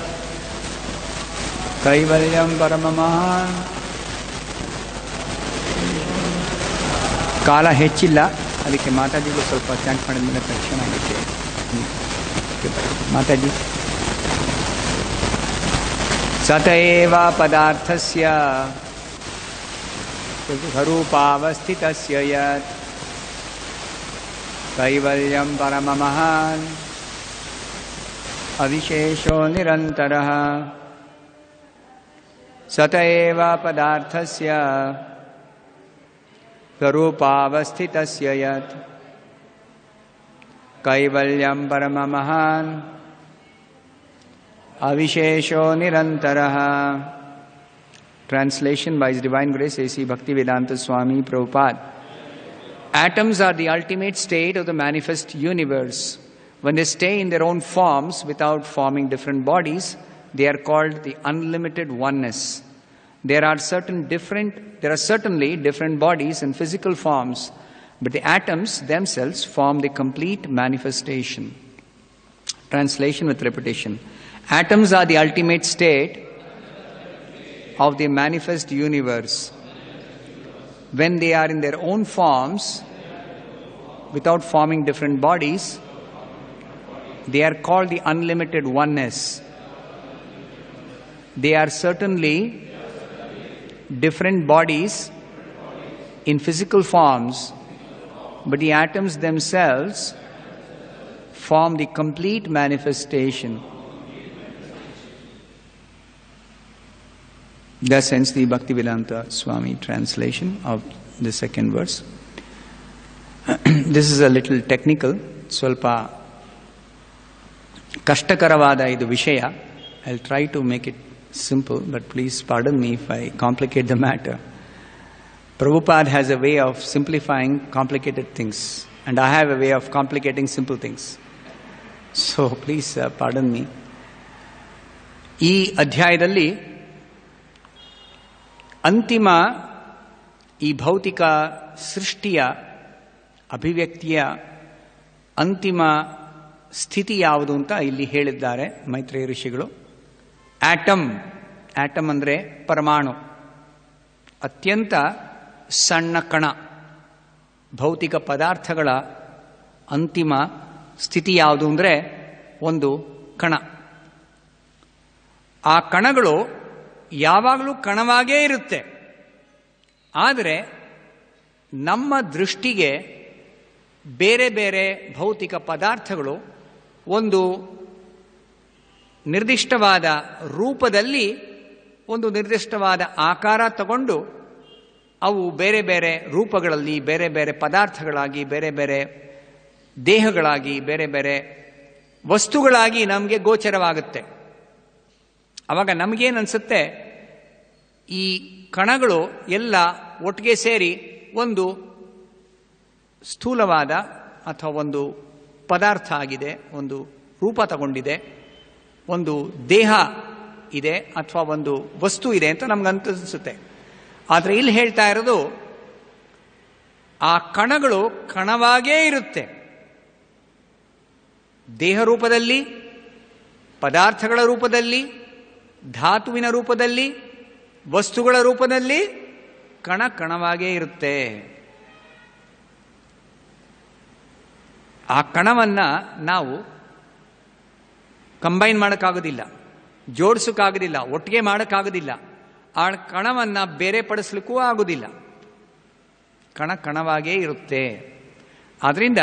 ಕೈವಲ್ಯಂ ಪರಮಮಹಾನ್. ಕಾಲ ಹೆಚ್ಚಿಲ್ಲ, ಅದಕ್ಕೆ ಮಾತಾಜಿಗೂ ಸ್ವಲ್ಪ ಚಾಂಟ್ ಮಾಡಿದ ಮೇಲೆ ತಕ್ಷಣ ಆಗುತ್ತೆ. ಮಾತಾಜಿ. ಸತ ಏವ ಪದಾರ್ಥಸ್ಯ ಸ್ವರೂಪಾವಸ್ಥಿತಸ್ಯ ಯತ್ ಕೈವಲ್ಯಂ ಪರಮಮಹಾನ್ ಅವಿಶೇಷೋ ನಿರಂತರಃ. ಸತ ಏವ ಪದಾರ್ಥಸ್ಯ ಸ್ವರೂಪಾವಸ್ಥಿತಸ್ಯ ಯತ್ ಕೈವಲ್ಯಂ ಪರಮಮಹಾನ್ ಅವಿಶೇಷೋ ನಿರಂತರಃ. Translation by His Divine Grace A.C. Bhaktivedanta Swami Prabhupada. Atoms are the ultimate state of the manifest universe. When they stay in their own forms without forming different bodies, they are called the unlimited oneness. There are certainly different bodies and physical forms, but the atoms themselves form the complete manifestation. Translation with repetition. Atoms are the ultimate state of the manifest universe. When they are in their own forms, without forming different bodies, they are called the unlimited oneness. They are certainly different bodies in physical forms, but the atoms themselves form the complete manifestation. Thus ends the Bhaktivedanta Swami translation of the second verse. This is a little technical, ಸ್ವಲ್ಪ ಕಷ್ಟಕರವಾದ ಇದು ವಿಷಯ. I'll try to make it simple, but please pardon me if I complicate the matter. Prabhupada has a way of simplifying complicated things, and I have a way of complicating simple things. So please pardon me. ಈ ಅಧ್ಯಾಯದಲ್ಲಿ ಅಂತಿಮ ಈ ಭೌತಿಕ ಸೃಷ್ಟಿಯ ಅಭಿವ್ಯಕ್ತಿಯ ಅಂತಿಮ ಸ್ಥಿತಿ ಯಾವುದು ಅಂತ ಇಲ್ಲಿ ಹೇಳಿದ್ದಾರೆ ಮೈತ್ರೇಯ ಋಷಿಗಳು. ಆಟಮ್ ಅಂದರೆ ಪರಮಾಣು, ಅತ್ಯಂತ ಸಣ್ಣ ಕಣ. ಭೌತಿಕ ಪದಾರ್ಥಗಳ ಅಂತಿಮ ಸ್ಥಿತಿ ಯಾವುದು ಅಂದರೆ ಒಂದು ಕಣ. ಆ ಕಣಗಳು ಯಾವಾಗಲೂ ಕಣವಾಗೇ ಇರುತ್ತೆ. ಆದರೆ ನಮ್ಮ ದೃಷ್ಟಿಗೆ ಬೇರೆ ಬೇರೆ ಭೌತಿಕ ಪದಾರ್ಥಗಳು ಒಂದು ನಿರ್ದಿಷ್ಟವಾದ ರೂಪದಲ್ಲಿ ಒಂದು ನಿರ್ದಿಷ್ಟವಾದ ಆಕಾರ ತಗೊಂಡು ಅವು ಬೇರೆ ಬೇರೆ ರೂಪಗಳಲ್ಲಿ, ಬೇರೆ ಬೇರೆ ಪದಾರ್ಥಗಳಾಗಿ, ಬೇರೆ ಬೇರೆ ದೇಹಗಳಾಗಿ, ಬೇರೆ ಬೇರೆ ವಸ್ತುಗಳಾಗಿ ನಮಗೆ ಗೋಚರವಾಗುತ್ತೆ. ಆವಾಗ ನಮಗೇನನ್ಸುತ್ತೆ, ಈ ಕಣಗಳು ಎಲ್ಲ ಒಟ್ಟಿಗೆ ಸೇರಿ ಒಂದು ಸ್ಥೂಲವಾದ ಅಥವಾ ಒಂದು ಪದಾರ್ಥ ಆಗಿದೆ, ಒಂದು ರೂಪ ತಗೊಂಡಿದೆ, ಒಂದು ದೇಹ ಇದೆ ಅಥವಾ ಒಂದು ವಸ್ತು ಇದೆ ಅಂತ ನಮ್ಗನ್ಸುತ್ತೆ. ಆದರೆ ಇಲ್ಲಿ ಹೇಳ್ತಾ ಇರೋದು, ಆ ಕಣಗಳು ಕಣವಾಗೇ ಇರುತ್ತೆ. ದೇಹ ರೂಪದಲ್ಲಿ, ಪದಾರ್ಥಗಳ ರೂಪದಲ್ಲಿ, ಧಾತುವಿನ ರೂಪದಲ್ಲಿ, ವಸ್ತುಗಳ ರೂಪದಲ್ಲಿ ಕಣ ಕಣವಾಗೇ ಇರುತ್ತೆ. ಆ ಕಣವನ್ನು ನಾವು ಕಂಬೈನ್ ಮಾಡೋಕ್ಕಾಗೋದಿಲ್ಲ, ಜೋಡಿಸೋಕ್ಕಾಗೋದಿಲ್ಲ, ಒಟ್ಟಿಗೆ ಮಾಡೋಕ್ಕಾಗೋದಿಲ್ಲ. ಆ ಕಣವನ್ನು ಬೇರೆ ಪಡಿಸ್ಲಿಕ್ಕೂ ಆಗೋದಿಲ್ಲ. ಕಣ ಕಣವಾಗೇ ಇರುತ್ತೆ. ಆದ್ದರಿಂದ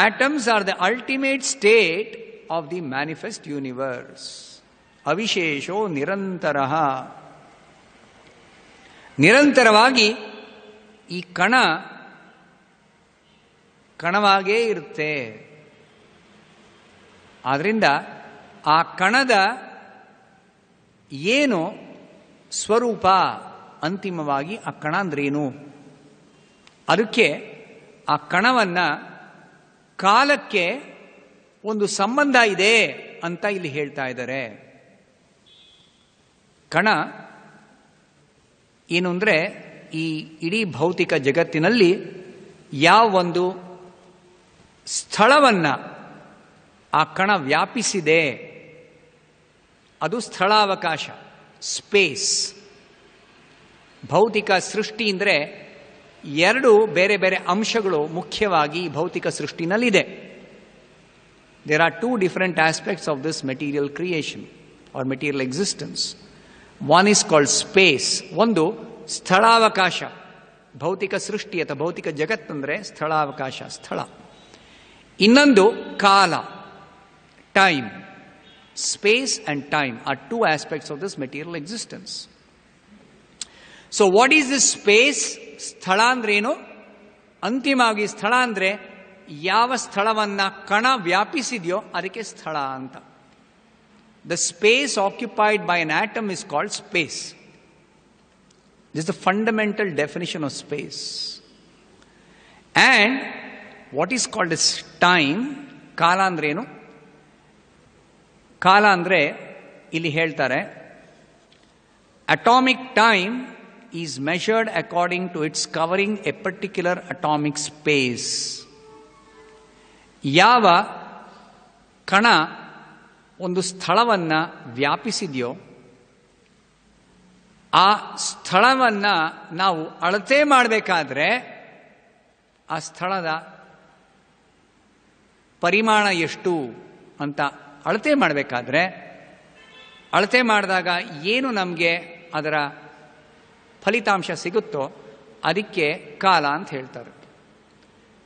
atoms are the ultimate state of the manifest universe. ಅವಿಶೇಷೋ ನಿರಂತರ. ನಿರಂತರವಾಗಿ ಈ ಕಣ ಕಣವಾಗೇ ಇರುತ್ತೆ. ಆದ್ದರಿಂದ ಆ ಕಣದ ಏನು ಸ್ವರೂಪ, ಅಂತಿಮವಾಗಿ ಆ ಕಣ ಅಂದ್ರೇನು, ಅದಕ್ಕೆ ಆ ಕಣವನ್ನು ಕಾಲಕ್ಕೆ ಒಂದು ಸಂಬಂಧ ಇದೆ ಅಂತ ಇಲ್ಲಿ ಹೇಳ್ತಾ ಇದ್ದಾರೆ. ಕಣ ಏನು ಅಂದರೆ, ಈ ಇಡೀ ಭೌತಿಕ ಜಗತ್ತಿನಲ್ಲಿ ಯಾವ ಒಂದು ಸ್ಥಳವನ್ನು ಆ ಕಣ ವ್ಯಾಪಿಸಿದೆ ಅದು ಸ್ಥಳಾವಕಾಶ, ಸ್ಪೇಸ್. ಭೌತಿಕ ಸೃಷ್ಟಿ ಅಂದರೆ ಎರಡು ಬೇರೆ ಬೇರೆ ಅಂಶಗಳು ಮುಖ್ಯವಾಗಿ ಭೌತಿಕ ಸೃಷ್ಟಿನಲ್ಲಿದೆ. There are two different aspects of this material creation or material existence. One is called space, ಒಂದು ಸ್ಥಳಾವಕಾಶ. ಭೌತಿಕ ಸೃಷ್ಟಿ ಅಥವಾ ಭೌತಿಕ ಜಗತ್ತಂದರೆ ಸ್ಥಳಾವಕಾಶ, ಸ್ಥಳ. ಇನ್ನೊಂದು ಕಾಲ, time. Space and time are two aspects of this material existence. So what is this space? ಸ್ಥಳ ಅಂದ್ರೇನು? ಅಂತಿಮವಾಗಿ ಸ್ಥಳ ಅಂದರೆ ಯಾವ ಸ್ಥಳವನ್ನು ಕಣ ವ್ಯಾಪಿಸಿದೆಯೋ ಅದಕ್ಕೆ ಸ್ಥಳ ಅಂತ. The space occupied by an atom is called space. This is the fundamental definition of space. And what is called as time? ಕಾಲ ಅಂದ್ರೇನು? ಕಾಲ ಅಂದರೆ ಇಲ್ಲಿ ಹೇಳ್ತಾರೆ, atomic time is measured according to its covering a particular atomic space. ಯಾವ ಕಣ ಒಂದು ಸ್ಥಳವನ್ನು ವ್ಯಾಪಿಸಿದೆಯೋ ಆ ಸ್ಥಳವನ್ನು ನಾವು ಅಳತೆ ಮಾಡಬೇಕಾದ್ರೆ ಆ ಸ್ಥಳದ ಪರಿಮಾಣ ಎಷ್ಟು ಅಂತ ಅಳತೆ ಮಾಡಬೇಕಾದ್ರೆ, ಅಳತೆ ಮಾಡಿದಾಗ ಏನು ನಮಗೆ ಅದರ ಫಲಿತಾಂಶ ಸಿಗುತ್ತೋ ಅದಕ್ಕೆ ಕಾಲ ಅಂತ ಹೇಳ್ತಾರೆ.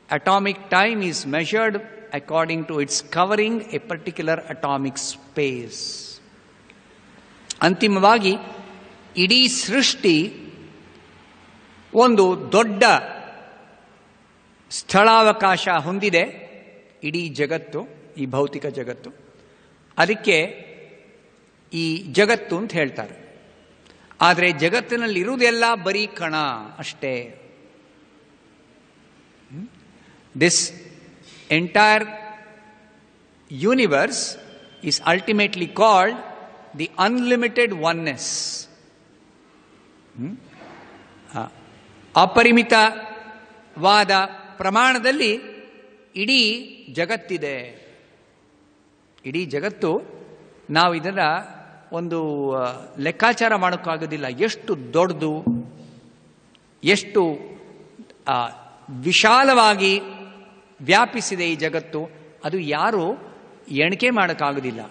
Atomic time is measured according to its covering a particular atomic space. ಅಂತಿಮವಾಗಿ ಇಡೀ ಸೃಷ್ಟಿ ಒಂದು ದೊಡ್ಡ ಸ್ಥಳಾವಕಾಶ ಹೊಂದಿದೆ. ಇಡೀ ಜಗತ್ತು, ಈ ಭೌತಿಕ ಜಗತ್ತು, ಅದಕ್ಕೆ ಈ ಜಗತ್ತು ಅಂತ ಹೇಳ್ತಾರೆ. ಆದರೆ ಜಗತ್ತಿನಲ್ಲಿರುವುದೆಲ್ಲ ಬರೀ ಕಣ ಅಷ್ಟೇ. This entire universe is ultimately called the unlimited oneness. ಅಪರಿಮಿತವಾದ ಪ್ರಮಾಣದಲ್ಲಿ ಇಡೀ ಜಗತ್ತಿದೆ. ಇಡೀ ಜಗತ್ತು, ನಾವು ಇದನ್ನು ಒಂದು ಲೆಕ್ಕಾಚಾರ ಮಾಡೋಕ್ಕಾಗೋದಿಲ್ಲ. ಎಷ್ಟು ದೊಡ್ಡದು, ಎಷ್ಟು ವಿಶಾಲವಾಗಿ ವ್ಯಾಪಿಸಿದೆ ಈ ಜಗತ್ತು, ಅದು ಯಾರು ಎಣಿಕೆ ಮಾಡೋಕ್ಕಾಗೋದಿಲ್ಲ,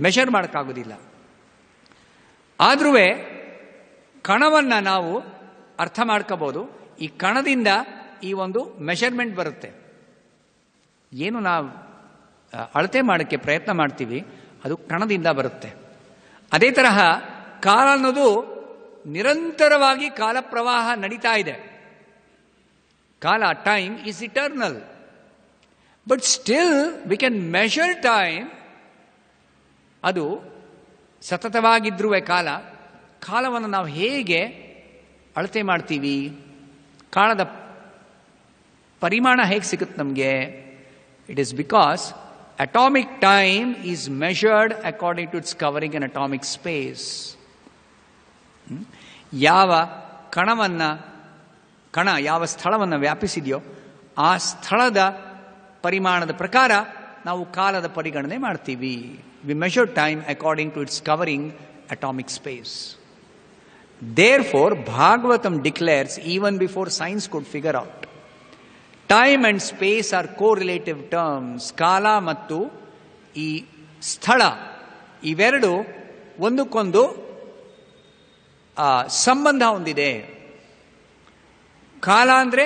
ಮೆಷರ್ ಮಾಡೋಕ್ಕಾಗೋದಿಲ್ಲ. ಆದರೂ ಕಣವನ್ನು ನಾವು ಅರ್ಥ ಮಾಡ್ಕೋಬೋದು. ಈ ಕಣದಿಂದ ಈ ಒಂದು ಮೆಷರ್ಮೆಂಟ್ ಬರುತ್ತೆ. ಏನು ನಾವು ಅಳತೆ ಮಾಡೋಕ್ಕೆ ಪ್ರಯತ್ನ ಮಾಡ್ತೀವಿ ಅದು ಕಣದಿಂದ ಬರುತ್ತೆ. ಅದೇ ತರಹ ಕಾಲ ಅನ್ನೋದು ನಿರಂತರವಾಗಿ ಕಾಲ ಪ್ರವಾಹ ನಡೀತಾ ಇದೆ. ಕಾಲ, time is eternal. But still we can measure time. ಅದು ಸತತವಾಗಿದ್ರೂ ಕಾಲವನ್ನು ನಾವು ಹೇಗೆ ಅಳತೆ ಮಾಡ್ತೀವಿ, ಕಾಲದ ಪರಿಮಾಣ ಹೇಗೆ ಸಿಗುತ್ತೆ ನಮಗೆ? It is because atomic time is measured according to its covering an atomic space. ಯಾವ ಕಣ ಯಾವ ಸ್ಥಳವನ್ನು ವ್ಯಾಪಿಸಿದೆಯೋ ಆ ಸ್ಥಳದ ಪರಿಮಾಣದ ಪ್ರಕಾರ ನಾವು ಕಾಲದ ಪರಿಗಣನೆ ಮಾಡ್ತೀವಿ. We measure time according to its covering atomic space. Therefore, Bhagavatam declares, even before science could figure out, time and space are correlative terms. ಕಾಲ ಮತ್ತು ಈ ಸ್ಥಳ ಇವೆರಡು ಒಂದಕ್ಕೊಂದು ಸಂಬಂಧ ಹೊಂದಿದೆ. ಕಾಲ ಅಂದರೆ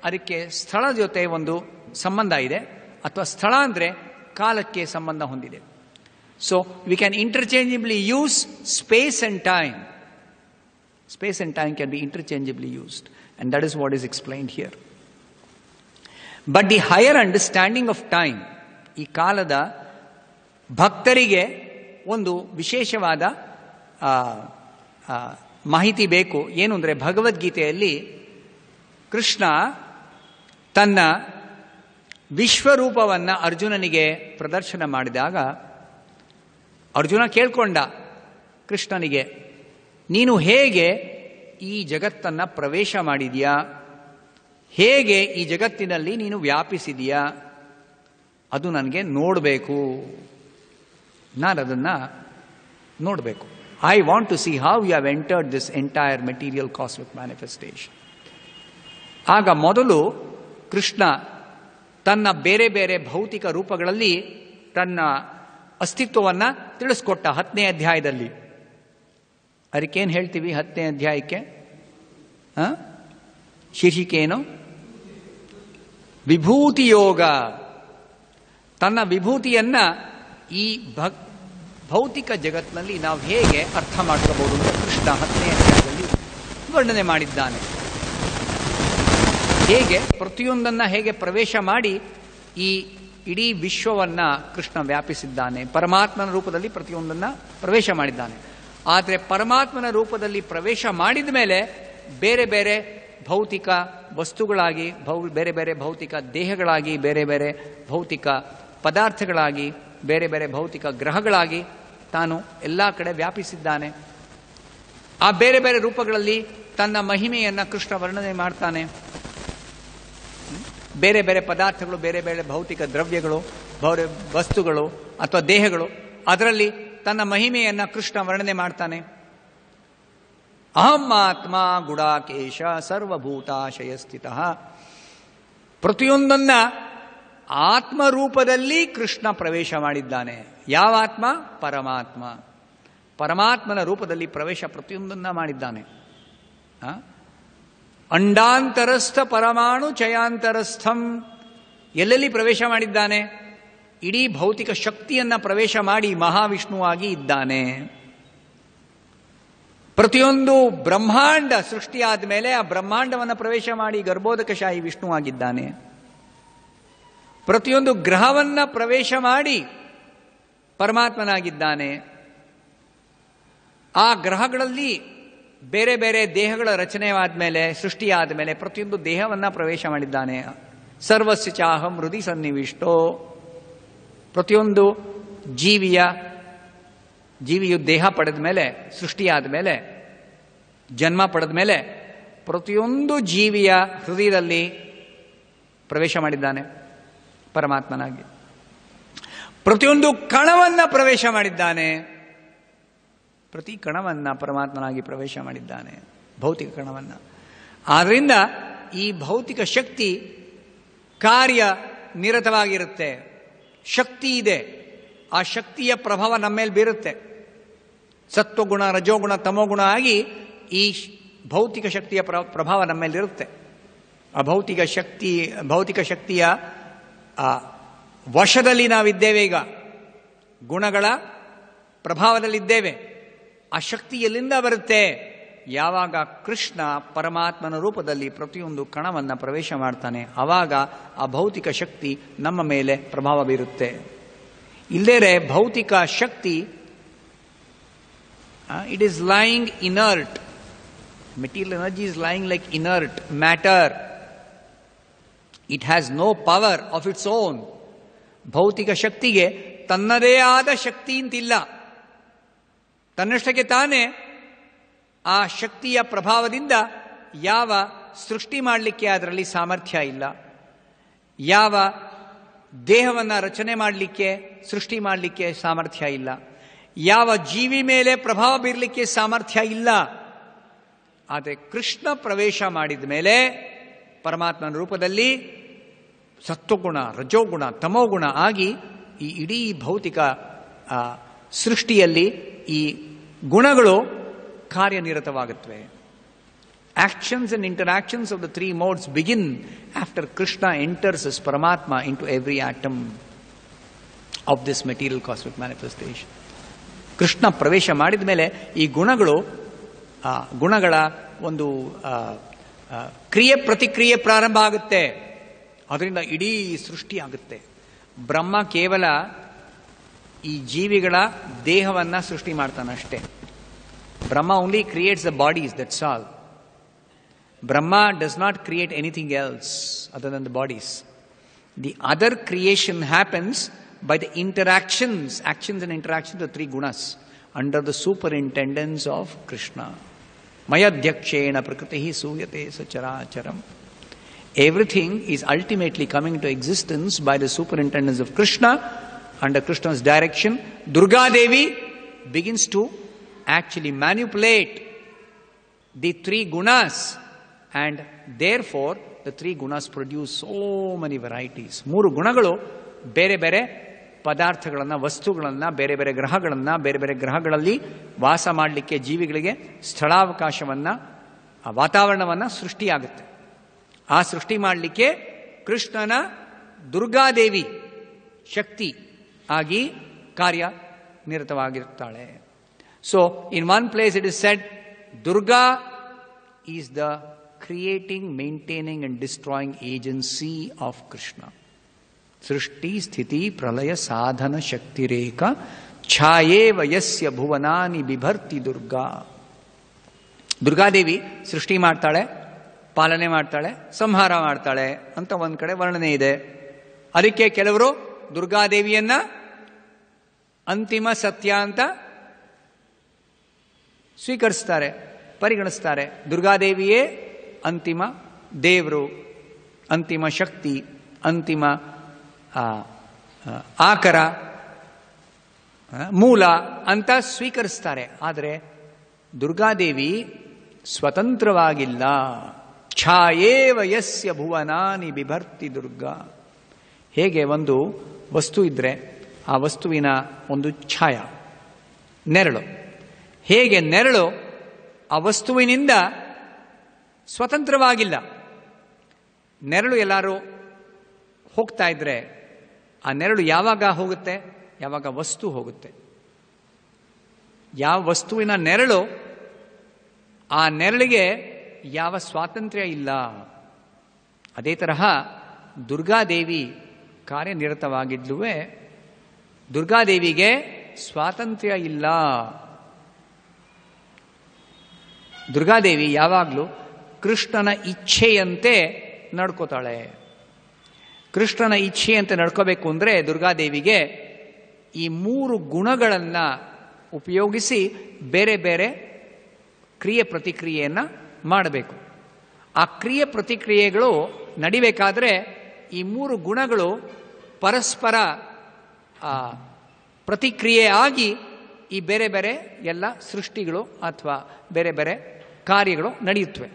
ಅದಕ್ಕೆ ಸ್ಥಳದ ಜೊತೆ ಒಂದು ಸಂಬಂಧ ಇದೆ, ಅಥವಾ ಸ್ಥಳ ಅಂದರೆ ಕಾಲಕ್ಕೆ ಸಂಬಂಧ ಹೊಂದಿದೆ. So, we can interchangeably use space and time. Space and time can be interchangeably used. And that is what is explained here. But the higher understanding of time, ಈ ಕಾಲದ ಭಕ್ತರಿಗೆ ಒಂದು ವಿಶೇಷವಾದ ಮಾಹಿತಿ ಬೇಕು. ಏನು ಅಂದರೆ, ಭಗವದ್ಗೀತೆಯಲ್ಲಿ ಕೃಷ್ಣ ತನ್ನ ವಿಶ್ವರೂಪವನ್ನು ಅರ್ಜುನನಿಗೆ ಪ್ರದರ್ಶನ ಮಾಡಿದಾಗ ಅರ್ಜುನ ಕೇಳ್ಕೊಂಡ ಕೃಷ್ಣನಿಗೆ, ನೀನು ಹೇಗೆ ಈ ಜಗತ್ತನ್ನು ಪ್ರವೇಶ ಮಾಡಿದೀಯಾ, ಹೇಗೆ ಈ ಜಗತ್ತಿನಲ್ಲಿ ನೀನು ವ್ಯಾಪಿಸಿದೀಯಾ, ಅದು ನನಗೆ ನೋಡಬೇಕು, ನಾನು ಅದನ್ನು ನೋಡಬೇಕು. I want to see how you have entered this entire material cosmic manifestation. ಆಗ ಮೊದಲು ಕೃಷ್ಣ ತನ್ನ ಬೇರೆ ಬೇರೆ ಭೌತಿಕ ರೂಪಗಳಲ್ಲಿ ತನ್ನ ಅಸ್ತಿತ್ವವನ್ನು ತಿಳಿಸ್ಕೊಟ್ಟ 10ನೇ ಅಧ್ಯಾಯದಲ್ಲಿ. ಅದಕ್ಕೇನು ಹೇಳ್ತೀವಿ 10ನೇ ಅಧ್ಯಾಯಕ್ಕೆ? ಶೀರ್ಷಿಕೇನು? ವಿಭೂತಿ ಯೋಗ. ತನ್ನ ವಿಭೂತಿಯನ್ನ ಈ ಭೌತಿಕ ಜಗತ್ತಿನಲ್ಲಿ ನಾವು ಹೇಗೆ ಅರ್ಥ ಮಾಡ್ಕೋಬಹುದು ಅಂತ ಕೃಷ್ಣ 10ನೇ ಅಧ್ಯಾಯದಲ್ಲಿ ವರ್ಣನೆ ಮಾಡಿದ್ದಾನೆ. ಹೇಗೆ ಪ್ರತಿಯೊಂದನ್ನು ಹೇಗೆ ಪ್ರವೇಶ ಮಾಡಿ ಈ ಇಡೀ ವಿಶ್ವವನ್ನು ಕೃಷ್ಣ ವ್ಯಾಪಿಸಿದ್ದಾನೆ. ಪರಮಾತ್ಮನ ರೂಪದಲ್ಲಿ ಪ್ರತಿಯೊಂದನ್ನು ಪ್ರವೇಶ ಮಾಡಿದ್ದಾನೆ. ಆದರೆ ಪರಮಾತ್ಮನ ರೂಪದಲ್ಲಿ ಪ್ರವೇಶ ಮಾಡಿದ ಮೇಲೆ ಬೇರೆ ಬೇರೆ ಭೌತಿಕ ವಸ್ತುಗಳಾಗಿ, ಬೇರೆ ಬೇರೆ ಭೌತಿಕ ದೇಹಗಳಾಗಿ, ಬೇರೆ ಬೇರೆ ಭೌತಿಕ ಪದಾರ್ಥಗಳಾಗಿ, ಬೇರೆ ಬೇರೆ ಭೌತಿಕ ಗ್ರಹಗಳಾಗಿ ತಾನು ಎಲ್ಲ ಕಡೆ ವ್ಯಾಪಿಸಿದ್ದಾನೆ. ಆ ಬೇರೆ ಬೇರೆ ರೂಪಗಳಲ್ಲಿ ತನ್ನ ಮಹಿಮೆಯನ್ನು ಕೃಷ್ಣ ವರ್ಣನೆ ಮಾಡ್ತಾನೆ. ಬೇರೆ ಬೇರೆ ಪದಾರ್ಥಗಳು, ಬೇರೆ ಬೇರೆ ಭೌತಿಕ ದ್ರವ್ಯಗಳು, ವಸ್ತುಗಳು ಅಥವಾ ದೇಹಗಳು, ಅದರಲ್ಲಿ ತನ್ನ ಮಹಿಮೆಯನ್ನು ಕೃಷ್ಣ ವರ್ಣನೆ ಮಾಡ್ತಾನೆ. ಅಹಂ ಆತ್ಮ ಗುಡಾಕೇಶ ಸರ್ವಭೂತಾಶಯ ಸ್ಥಿತಃ. ಪ್ರತಿಯೊಂದನ್ನ ಆತ್ಮರೂಪದಲ್ಲಿ ಕೃಷ್ಣ ಪ್ರವೇಶ ಮಾಡಿದ್ದಾನೆ. ಯಾವ ಆತ್ಮ? ಪರಮಾತ್ಮ. ಪರಮಾತ್ಮನ ರೂಪದಲ್ಲಿ ಪ್ರವೇಶ ಪ್ರತಿಯೊಂದನ್ನ ಮಾಡಿದ್ದಾನೆ. ಅಂಡಾಂತರಸ್ಥ ಪರಮಾಣು ಚಯಾಂತರಸ್ಥಂ. ಎಲ್ಲೆಲ್ಲಿ ಪ್ರವೇಶ ಮಾಡಿದ್ದಾನೆ? ಇಡೀ ಭೌತಿಕ ಶಕ್ತಿಯನ್ನ ಪ್ರವೇಶ ಮಾಡಿ ಮಹಾವಿಷ್ಣುವಾಗಿ ಇದ್ದಾನೆ. ಪ್ರತಿಯೊಂದು ಬ್ರಹ್ಮಾಂಡ ಸೃಷ್ಟಿಯಾದ ಮೇಲೆ ಆ ಬ್ರಹ್ಮಾಂಡವನ್ನು ಪ್ರವೇಶ ಮಾಡಿ ಗರ್ಭೋದಕಶಾಹಿ ವಿಷ್ಣುವಾಗಿದ್ದಾನೆ. ಪ್ರತಿಯೊಂದು ಗ್ರಹವನ್ನ ಪ್ರವೇಶ ಮಾಡಿ ಪರಮಾತ್ಮನಾಗಿದ್ದಾನೆ. ಆ ಗ್ರಹಗಳಲ್ಲಿ ಬೇರೆ ಬೇರೆ ದೇಹಗಳ ರಚನೆಯಾದ ಮೇಲೆ, ಸೃಷ್ಟಿಯಾದ ಮೇಲೆ ಪ್ರತಿಯೊಂದು ದೇಹವನ್ನ ಪ್ರವೇಶ ಮಾಡಿದ್ದಾನೆ. ಸರ್ವಸ್ಯ ಚಾಹಂ ಹೃದಯ ಸನ್ನಿವಿಷ್ಟೋ. ಪ್ರತಿಯೊಂದು ಜೀವಿಯು ದೇಹ ಪಡೆದ ಮೇಲೆ, ಸೃಷ್ಟಿಯಾದ ಮೇಲೆ, ಜನ್ಮ ಪಡೆದ ಮೇಲೆ ಪ್ರತಿಯೊಂದು ಜೀವಿಯ ಹೃದಯದಲ್ಲಿ ಪ್ರವೇಶ ಮಾಡಿದ್ದಾನೆ ಪರಮಾತ್ಮನಾಗಿ. ಪ್ರತಿಯೊಂದು ಕಣವನ್ನ ಪ್ರವೇಶ ಮಾಡಿದ್ದಾನೆ. ಪ್ರತಿ ಕಣವನ್ನ ಪರಮಾತ್ಮನಾಗಿ ಪ್ರವೇಶ ಮಾಡಿದ್ದಾನೆ, ಭೌತಿಕ ಕಣವನ್ನ. ಆದ್ರಿಂದ ಈ ಭೌತಿಕ ಶಕ್ತಿ ಕಾರ್ಯ ನಿರತವಾಗಿರುತ್ತೆ. ಶಕ್ತಿ ಇದೆ, ಆ ಶಕ್ತಿಯ ಪ್ರಭಾವ ನಮ್ಮ ಮೇಲೆ ಬೀರುತ್ತೆ. ಸತ್ವಗುಣ, ರಜೋಗುಣ, ತಮೋಗುಣ ಆಗಿ ಈ ಭೌತಿಕ ಶಕ್ತಿಯ ಪ್ರಭಾವ ನಮ್ಮ ಮೇಲಿರುತ್ತೆ. ಆ ಭೌತಿಕ ಶಕ್ತಿಯ ವಶದಲ್ಲಿ ನಾವಿದ್ದೇವೆ. ಈಗ ಗುಣಗಳ ಪ್ರಭಾವದಲ್ಲಿದ್ದೇವೆ. ಆ ಶಕ್ತಿ ಎಲ್ಲಿಂದ ಬರುತ್ತೆ? ಯಾವಾಗ ಕೃಷ್ಣ ಪರಮಾತ್ಮನ ರೂಪದಲ್ಲಿ ಪ್ರತಿಯೊಂದು ಕಣವನ್ನು ಪ್ರವೇಶ ಮಾಡ್ತಾನೆ, ಆವಾಗ ಆ ಭೌತಿಕ ಶಕ್ತಿ ನಮ್ಮ ಮೇಲೆ ಪ್ರಭಾವ ಬೀರುತ್ತೆ. ಇಲ್ಲದೇ ಭೌತಿಕ ಶಕ್ತಿ it is lying inert. Material energy is lying like inert matter. It has no power of its own. ಭೌತಿಕ ಶಕ್ತಿಗೆ ತನ್ನದೇ ಆದ ಶಕ್ತಿ ಅಂತಿಲ್ಲ. ತನ್ನಷ್ಟಕ್ಕೆ ತಾನೇ ಆ ಶಕ್ತಿಯ ಪ್ರಭಾವದಿಂದ ಯಾವ ಸೃಷ್ಟಿ ಮಾಡಲಿಕ್ಕೆ ಅದರಲ್ಲಿ ಸಾಮರ್ಥ್ಯ ಇಲ್ಲ, ಯಾವ ದೇಹವನ್ನು ರಚನೆ ಮಾಡಲಿಕ್ಕೆ ಸೃಷ್ಟಿ ಮಾಡಲಿಕ್ಕೆ ಸಾಮರ್ಥ್ಯ ಇಲ್ಲ, ಯಾವ ಜೀವಿ ಮೇಲೆ ಪ್ರಭಾವ ಬೀರಲಿಕ್ಕೆ ಸಾಮರ್ಥ್ಯ ಇಲ್ಲ. ಆದರೆ ಕೃಷ್ಣ ಪ್ರವೇಶ ಮಾಡಿದ ಮೇಲೆ ಪರಮಾತ್ಮನ ರೂಪದಲ್ಲಿ ಸತ್ವಗುಣ, ರಜೋಗುಣ, ತಮೋಗುಣ ಆಗಿ ಈ ಇಡೀ ಭೌತಿಕ ಸೃಷ್ಟಿಯಲ್ಲಿ ಈ ಗುಣಗಳು ಕಾರ್ಯನಿರತವಾಗುತ್ತವೆ. Actions and interactions of the three modes begin after Krishna enters as Paramatma into every atom of this material cosmic manifestation. Krishna ಪ್ರವೇಶ ಮಾಡಿದ ಮೇಲೆ ಈ ಗುಣಗಳ ಒಂದು ಕ್ರಿಯೆ ಪ್ರತಿಕ್ರಿಯೆ ಪ್ರಾರಂಭ ಆಗುತ್ತೆ. ಅದರಿಂದ ಇಡೀ ಸೃಷ್ಟಿ ಆಗುತ್ತೆ. ಬ್ರಹ್ಮ ಕೇವಲ ಈ ಜೀವಿಗಳ ದೇಹವನ್ನು ಸೃಷ್ಟಿ ಮಾಡ್ತಾನೆ ಅಷ್ಟೇ. Brahma only creates the bodies, that's all. Brahma does not create anything else other than the bodies. The other creation happens by the actions and interactions of three gunas under the superintendence of Krishna. Mayadhyakshena prakritihi suyate sacharacharam. Everything is ultimately coming into existence by the superintendence of Krishna. Under Krishna's direction, Durga Devi begins to actually manipulate the three gunas, and therefore the three gunas produce so many varieties. ಮೂರು ಗುಣಗಳು ಬೇರೆ ಬೇರೆ ಪದಾರ್ಥಗಳನ್ನು, ವಸ್ತುಗಳನ್ನು, ಬೇರೆ ಬೇರೆ ಗ್ರಹಗಳಲ್ಲಿ ವಾಸ ಮಾಡಲಿಕ್ಕೆ ಜೀವಿಗಳಿಗೆ ಸ್ಥಳಾವಕಾಶವನ್ನು, ವಾತಾವರಣವನ್ನು ಸೃಷ್ಟಿಯಾಗುತ್ತೆ. ಆ ಸೃಷ್ಟಿ ಮಾಡಲಿಕ್ಕೆ ಕೃಷ್ಣನ ದುರ್ಗಾದೇವಿ ಶಕ್ತಿ ಆಗಿ ಕಾರ್ಯನಿರತವಾಗಿರುತ್ತಾಳೆ. So, in one place it is said, Durga is the creating, maintaining and destroying agency of Krishna. Srishti sthiti pralaya sadhana shakti rekha chayeva yasya bhuvanani bibharti Durga. Durgadevi ಸೃಷ್ಟಿ ಮಾಡ್ತಾಳೆ, ಪಾಲನೆ ಮಾಡ್ತಾಳೆ, ಸಂಹಾರ ಮಾಡ್ತಾಳೆ ಅಂತ ಒಂದು ಕಡೆ ವರ್ಣನೆ ಇದೆ. ಅದಕ್ಕೆ ಕೆಲವರು ದುರ್ಗಾದೇವಿಯನ್ನ ಅಂತಿಮ ಸತ್ಯ ಅಂತ ಸ್ವೀಕರಿಸ್ತಾರೆ, ಪರಿಗಣಿಸ್ತಾರೆ. ದುರ್ಗಾದೇವಿಯೇ ಅಂತಿಮ ದೇವರು, ಅಂತಿಮ ಶಕ್ತಿ, ಅಂತಿಮ ಆಕರ, ಮೂಲ ಅಂತ ಸ್ವೀಕರಿಸ್ತಾರೆ. ಆದರೆ ದುರ್ಗಾದೇವಿ ಸ್ವತಂತ್ರವಾಗಿಲ್ಲ. ಛಾಯೇವ ಯಸ್ಯ ಭುವನಾನಿ ಬಿಭರ್ತಿ ದುರ್ಗಾ. ಹೇಗೆ ಒಂದು ವಸ್ತು ಇದ್ರೆ ಆ ವಸ್ತುವಿನ ಒಂದು ಛಾಯ, ನೆರಳು, ಹೇಗೆ ನೆರಳು ಆ ವಸ್ತುವಿನಿಂದ ಸ್ವತಂತ್ರವಾಗಿಲ್ಲ. ನೆರಳು ಎಲ್ಲರೂ ಹೋಗ್ತಾ ಇದ್ರೆ ಆ ನೆರಳು ಯಾವಾಗ ಹೋಗುತ್ತೆ? ಯಾವಾಗ ವಸ್ತು ಹೋಗುತ್ತೆ. ಯಾವ ವಸ್ತುವಿನ ನೆರಳು, ಆ ನೆರಳಿಗೆ ಯಾವ ಸ್ವಾತಂತ್ರ್ಯ ಇಲ್ಲ. ಅದೇ ತರಹ ದುರ್ಗಾದೇವಿ ಕಾರ್ಯನಿರತವಾಗಿದ್ಲೂ ದುರ್ಗಾದೇವಿಗೆ ಸ್ವಾತಂತ್ರ್ಯ ಇಲ್ಲ. ದುರ್ಗಾದೇವಿ ಯಾವಾಗಲೂ ಕೃಷ್ಣನ ಇಚ್ಛೆಯಂತೆ ನಡ್ಕೋತಾಳೆ. ಕೃಷ್ಣನ ಇಚ್ಛೆಯಂತೆ ನಡ್ಕೋಬೇಕು ಅಂದರೆ ದುರ್ಗಾದೇವಿಗೆ ಈ ಮೂರು ಗುಣಗಳನ್ನು ಉಪಯೋಗಿಸಿ ಬೇರೆ ಬೇರೆ ಕ್ರಿಯೆ ಪ್ರತಿಕ್ರಿಯೆಯನ್ನು ಮಾಡಬೇಕು. ಆ ಕ್ರಿಯೆ ಪ್ರತಿಕ್ರಿಯೆಗಳು ನಡಿಬೇಕಾದ್ರೆ ಈ ಮೂರು ಗುಣಗಳು ಪರಸ್ಪರ ಪ್ರತಿಕ್ರಿಯೆ ಆಗಿ ಈ ಬೇರೆ ಬೇರೆ ಎಲ್ಲ ಸೃಷ್ಟಿಗಳು ಅಥವಾ ಬೇರೆ ಬೇರೆ ಕಾರ್ಯಗಳು ನಡೆಯುತ್ತವೆ.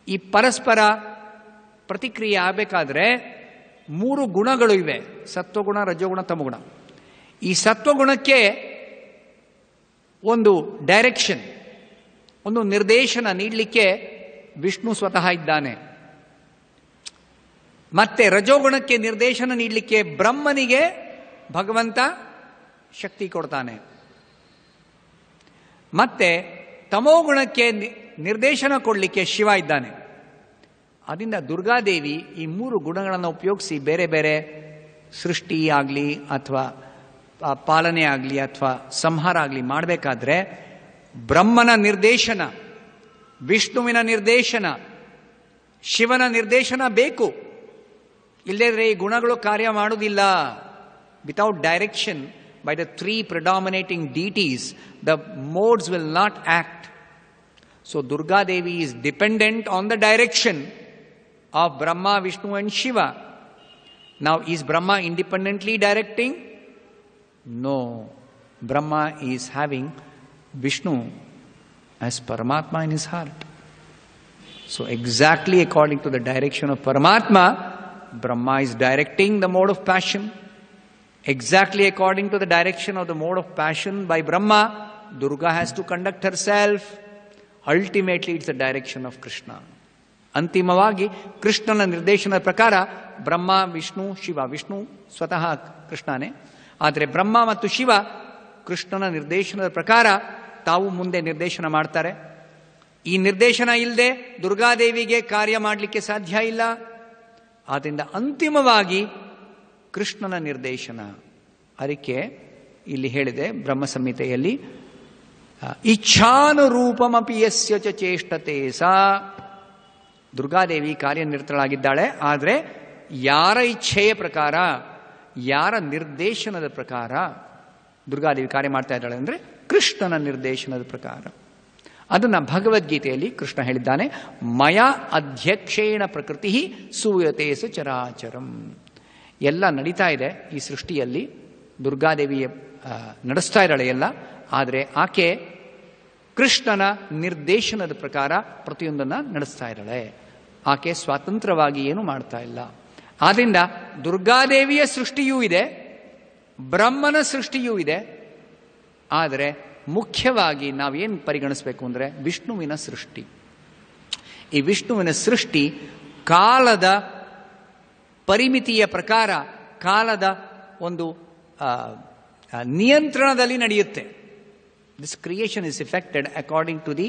ಈ ಪರಸ್ಪರ ಪ್ರತಿಕ್ರಿಯೆ ಆಗಬೇಕಾದ್ರೆ ಮೂರು ಗುಣಗಳು ಇವೆ: ಸತ್ವಗುಣ, ರಜೋಗುಣ, ತಮಗುಣ. ಈ ಸತ್ವಗುಣಕ್ಕೆ ಒಂದು ಡೈರೆಕ್ಷನ್, ಒಂದು ನಿರ್ದೇಶನ ನೀಡಲಿಕ್ಕೆ ವಿಷ್ಣು ಸ್ವತಃ ಇದ್ದಾನೆ. ಮತ್ತೆ ರಜೋಗುಣಕ್ಕೆ ನಿರ್ದೇಶನ ನೀಡಲಿಕ್ಕೆ ಬ್ರಹ್ಮನಿಗೆ ಭಗವಂತ ಶಕ್ತಿ ಕೊಡ್ತಾನೆ. ಮತ್ತೆ ತಮೋಗುಣಕ್ಕೆ ನಿರ್ದೇಶನ ಕೊಡಲಿಕ್ಕೆ ಶಿವ ಇದ್ದಾನೆ. ಅದರಿಂದ ದುರ್ಗಾದೇವಿ ಈ 3 ಗುಣಗಳನ್ನು ಉಪಯೋಗಿಸಿ ಬೇರೆ ಬೇರೆ ಸೃಷ್ಟಿ ಆಗಲಿ ಅಥವಾ ಪಾಲನೆ ಆಗಲಿ ಅಥವಾ ಸಂಹಾರ ಆಗಲಿ ಮಾಡಬೇಕಾದ್ರೆ ಬ್ರಹ್ಮನ ನಿರ್ದೇಶನ, ವಿಷ್ಣುವಿನ ನಿರ್ದೇಶನ, ಶಿವನ ನಿರ್ದೇಶನ ಬೇಕು. ಇಲ್ಲದ್ರೆ ಈ ಗುಣಗಳು ಕಾರ್ಯ ಮಾಡುವುದಿಲ್ಲ. Without direction by the 3 predominating deities, the modes will not act. So Durga Devi is dependent on the direction of Brahma, Vishnu and Shiva. Now is Brahma independently directing? No. Brahma is having Vishnu as Paramatma in his heart. So exactly according to the direction of Paramatma, Brahma is directing the mode of passion. Exactly according to the direction of the mode of passion by Brahma, Durga has to conduct herself. Ultimately, it's the direction of Krishna. ಅಂತಿಮವಾಗಿ ಕೃಷ್ಣನ ನಿರ್ದೇಶನದ ಪ್ರಕಾರ ಬ್ರಹ್ಮ, ವಿಷ್ಣು, ಶಿವ. ವಿಷ್ಣು ಸ್ವತಃ ಕೃಷ್ಣನೇ, ಆದರೆ ಬ್ರಹ್ಮ ಮತ್ತು ಶಿವ ಕೃಷ್ಣನ ನಿರ್ದೇಶನದ ಪ್ರಕಾರ ತಾವು ಮುಂದೆ ನಿರ್ದೇಶನ ಮಾಡ್ತಾರೆ. ಈ ನಿರ್ದೇಶನ ಇಲ್ಲದೆ ದುರ್ಗಾದೇವಿಗೆ ಕಾರ್ಯ ಮಾಡಲಿಕ್ಕೆ ಸಾಧ್ಯ ಇಲ್ಲ. ಆದ್ದರಿಂದ ಅಂತಿಮವಾಗಿ ಕೃಷ್ಣನ ನಿರ್ದೇಶನ. ಅದಕ್ಕೆ ಇಲ್ಲಿ ಹೇಳಿದೆ ಬ್ರಹ್ಮ ಸಂಹಿತೆಯಲ್ಲಿ, ಇಚ್ಛಾನುರೂಪಮಪಿ ಯಸ್ಯ ಚ ಚೇಷ್ಟತೆ ಸಾ. ದುರ್ಗಾದೇವಿ ಕಾರ್ಯನಿರತಳಾಗಿದ್ದಾಳೆ, ಆದರೆ ಯಾರ ಇಚ್ಛೆಯ ಪ್ರಕಾರ, ಯಾರ ನಿರ್ದೇಶನದ ಪ್ರಕಾರ ದುರ್ಗಾದೇವಿ ಕಾರ್ಯ ಮಾಡ್ತಾ ಇದ್ದಾಳೆ ಅಂದರೆ ಕೃಷ್ಣನ ನಿರ್ದೇಶನದ ಪ್ರಕಾರ. ಅದನ್ನು ಭಗವದ್ಗೀತೆಯಲ್ಲಿ ಕೃಷ್ಣ ಹೇಳಿದ್ದಾನೆ, ಮಯ ಅಧ್ಯಕ್ಷೇಣ ಪ್ರಕೃತಿ ಸೂಯತೆ ಸ ಚರಾಚರಂ. ಎಲ್ಲ ನಡೀತಾ ಇದೆ ಈ ಸೃಷ್ಟಿಯಲ್ಲಿ, ದುರ್ಗಾದೇವಿಯ ನಡೆಸ್ತಾ ಇದ್ದಾಳೆ ಎಲ್ಲ, ಆದರೆ ಆಕೆ ಕೃಷ್ಣನ ನಿರ್ದೇಶನದ ಪ್ರಕಾರ ಪ್ರತಿಯೊಂದನ್ನು ನಡೆಸ್ತಾ ಇದ್ದಾಳೆ. ಆಕೆ ಸ್ವಾತಂತ್ರ್ಯವಾಗಿ ಏನು ಮಾಡ್ತಾ ಇಲ್ಲ. ಆದ್ದರಿಂದ ದುರ್ಗಾದೇವಿಯ ಸೃಷ್ಟಿಯೂ ಇದೆ, ಬ್ರಹ್ಮನ ಸೃಷ್ಟಿಯೂ ಇದೆ. ಆದರೆ ಮುಖ್ಯವಾಗಿ ನಾವೇನು ಪರಿಗಣಿಸಬೇಕು ಅಂದರೆ ವಿಷ್ಣುವಿನ ಸೃಷ್ಟಿ. ಈ ವಿಷ್ಣುವಿನ ಸೃಷ್ಟಿ ಕಾಲದ ಪರಿಮಿತಿಯ ಪ್ರಕಾರ, ಕಾಲದ ಒಂದು ನಿಯಂತ್ರಣದಲ್ಲಿ ನಡೆಯುತ್ತೆ. This creation is effected according to the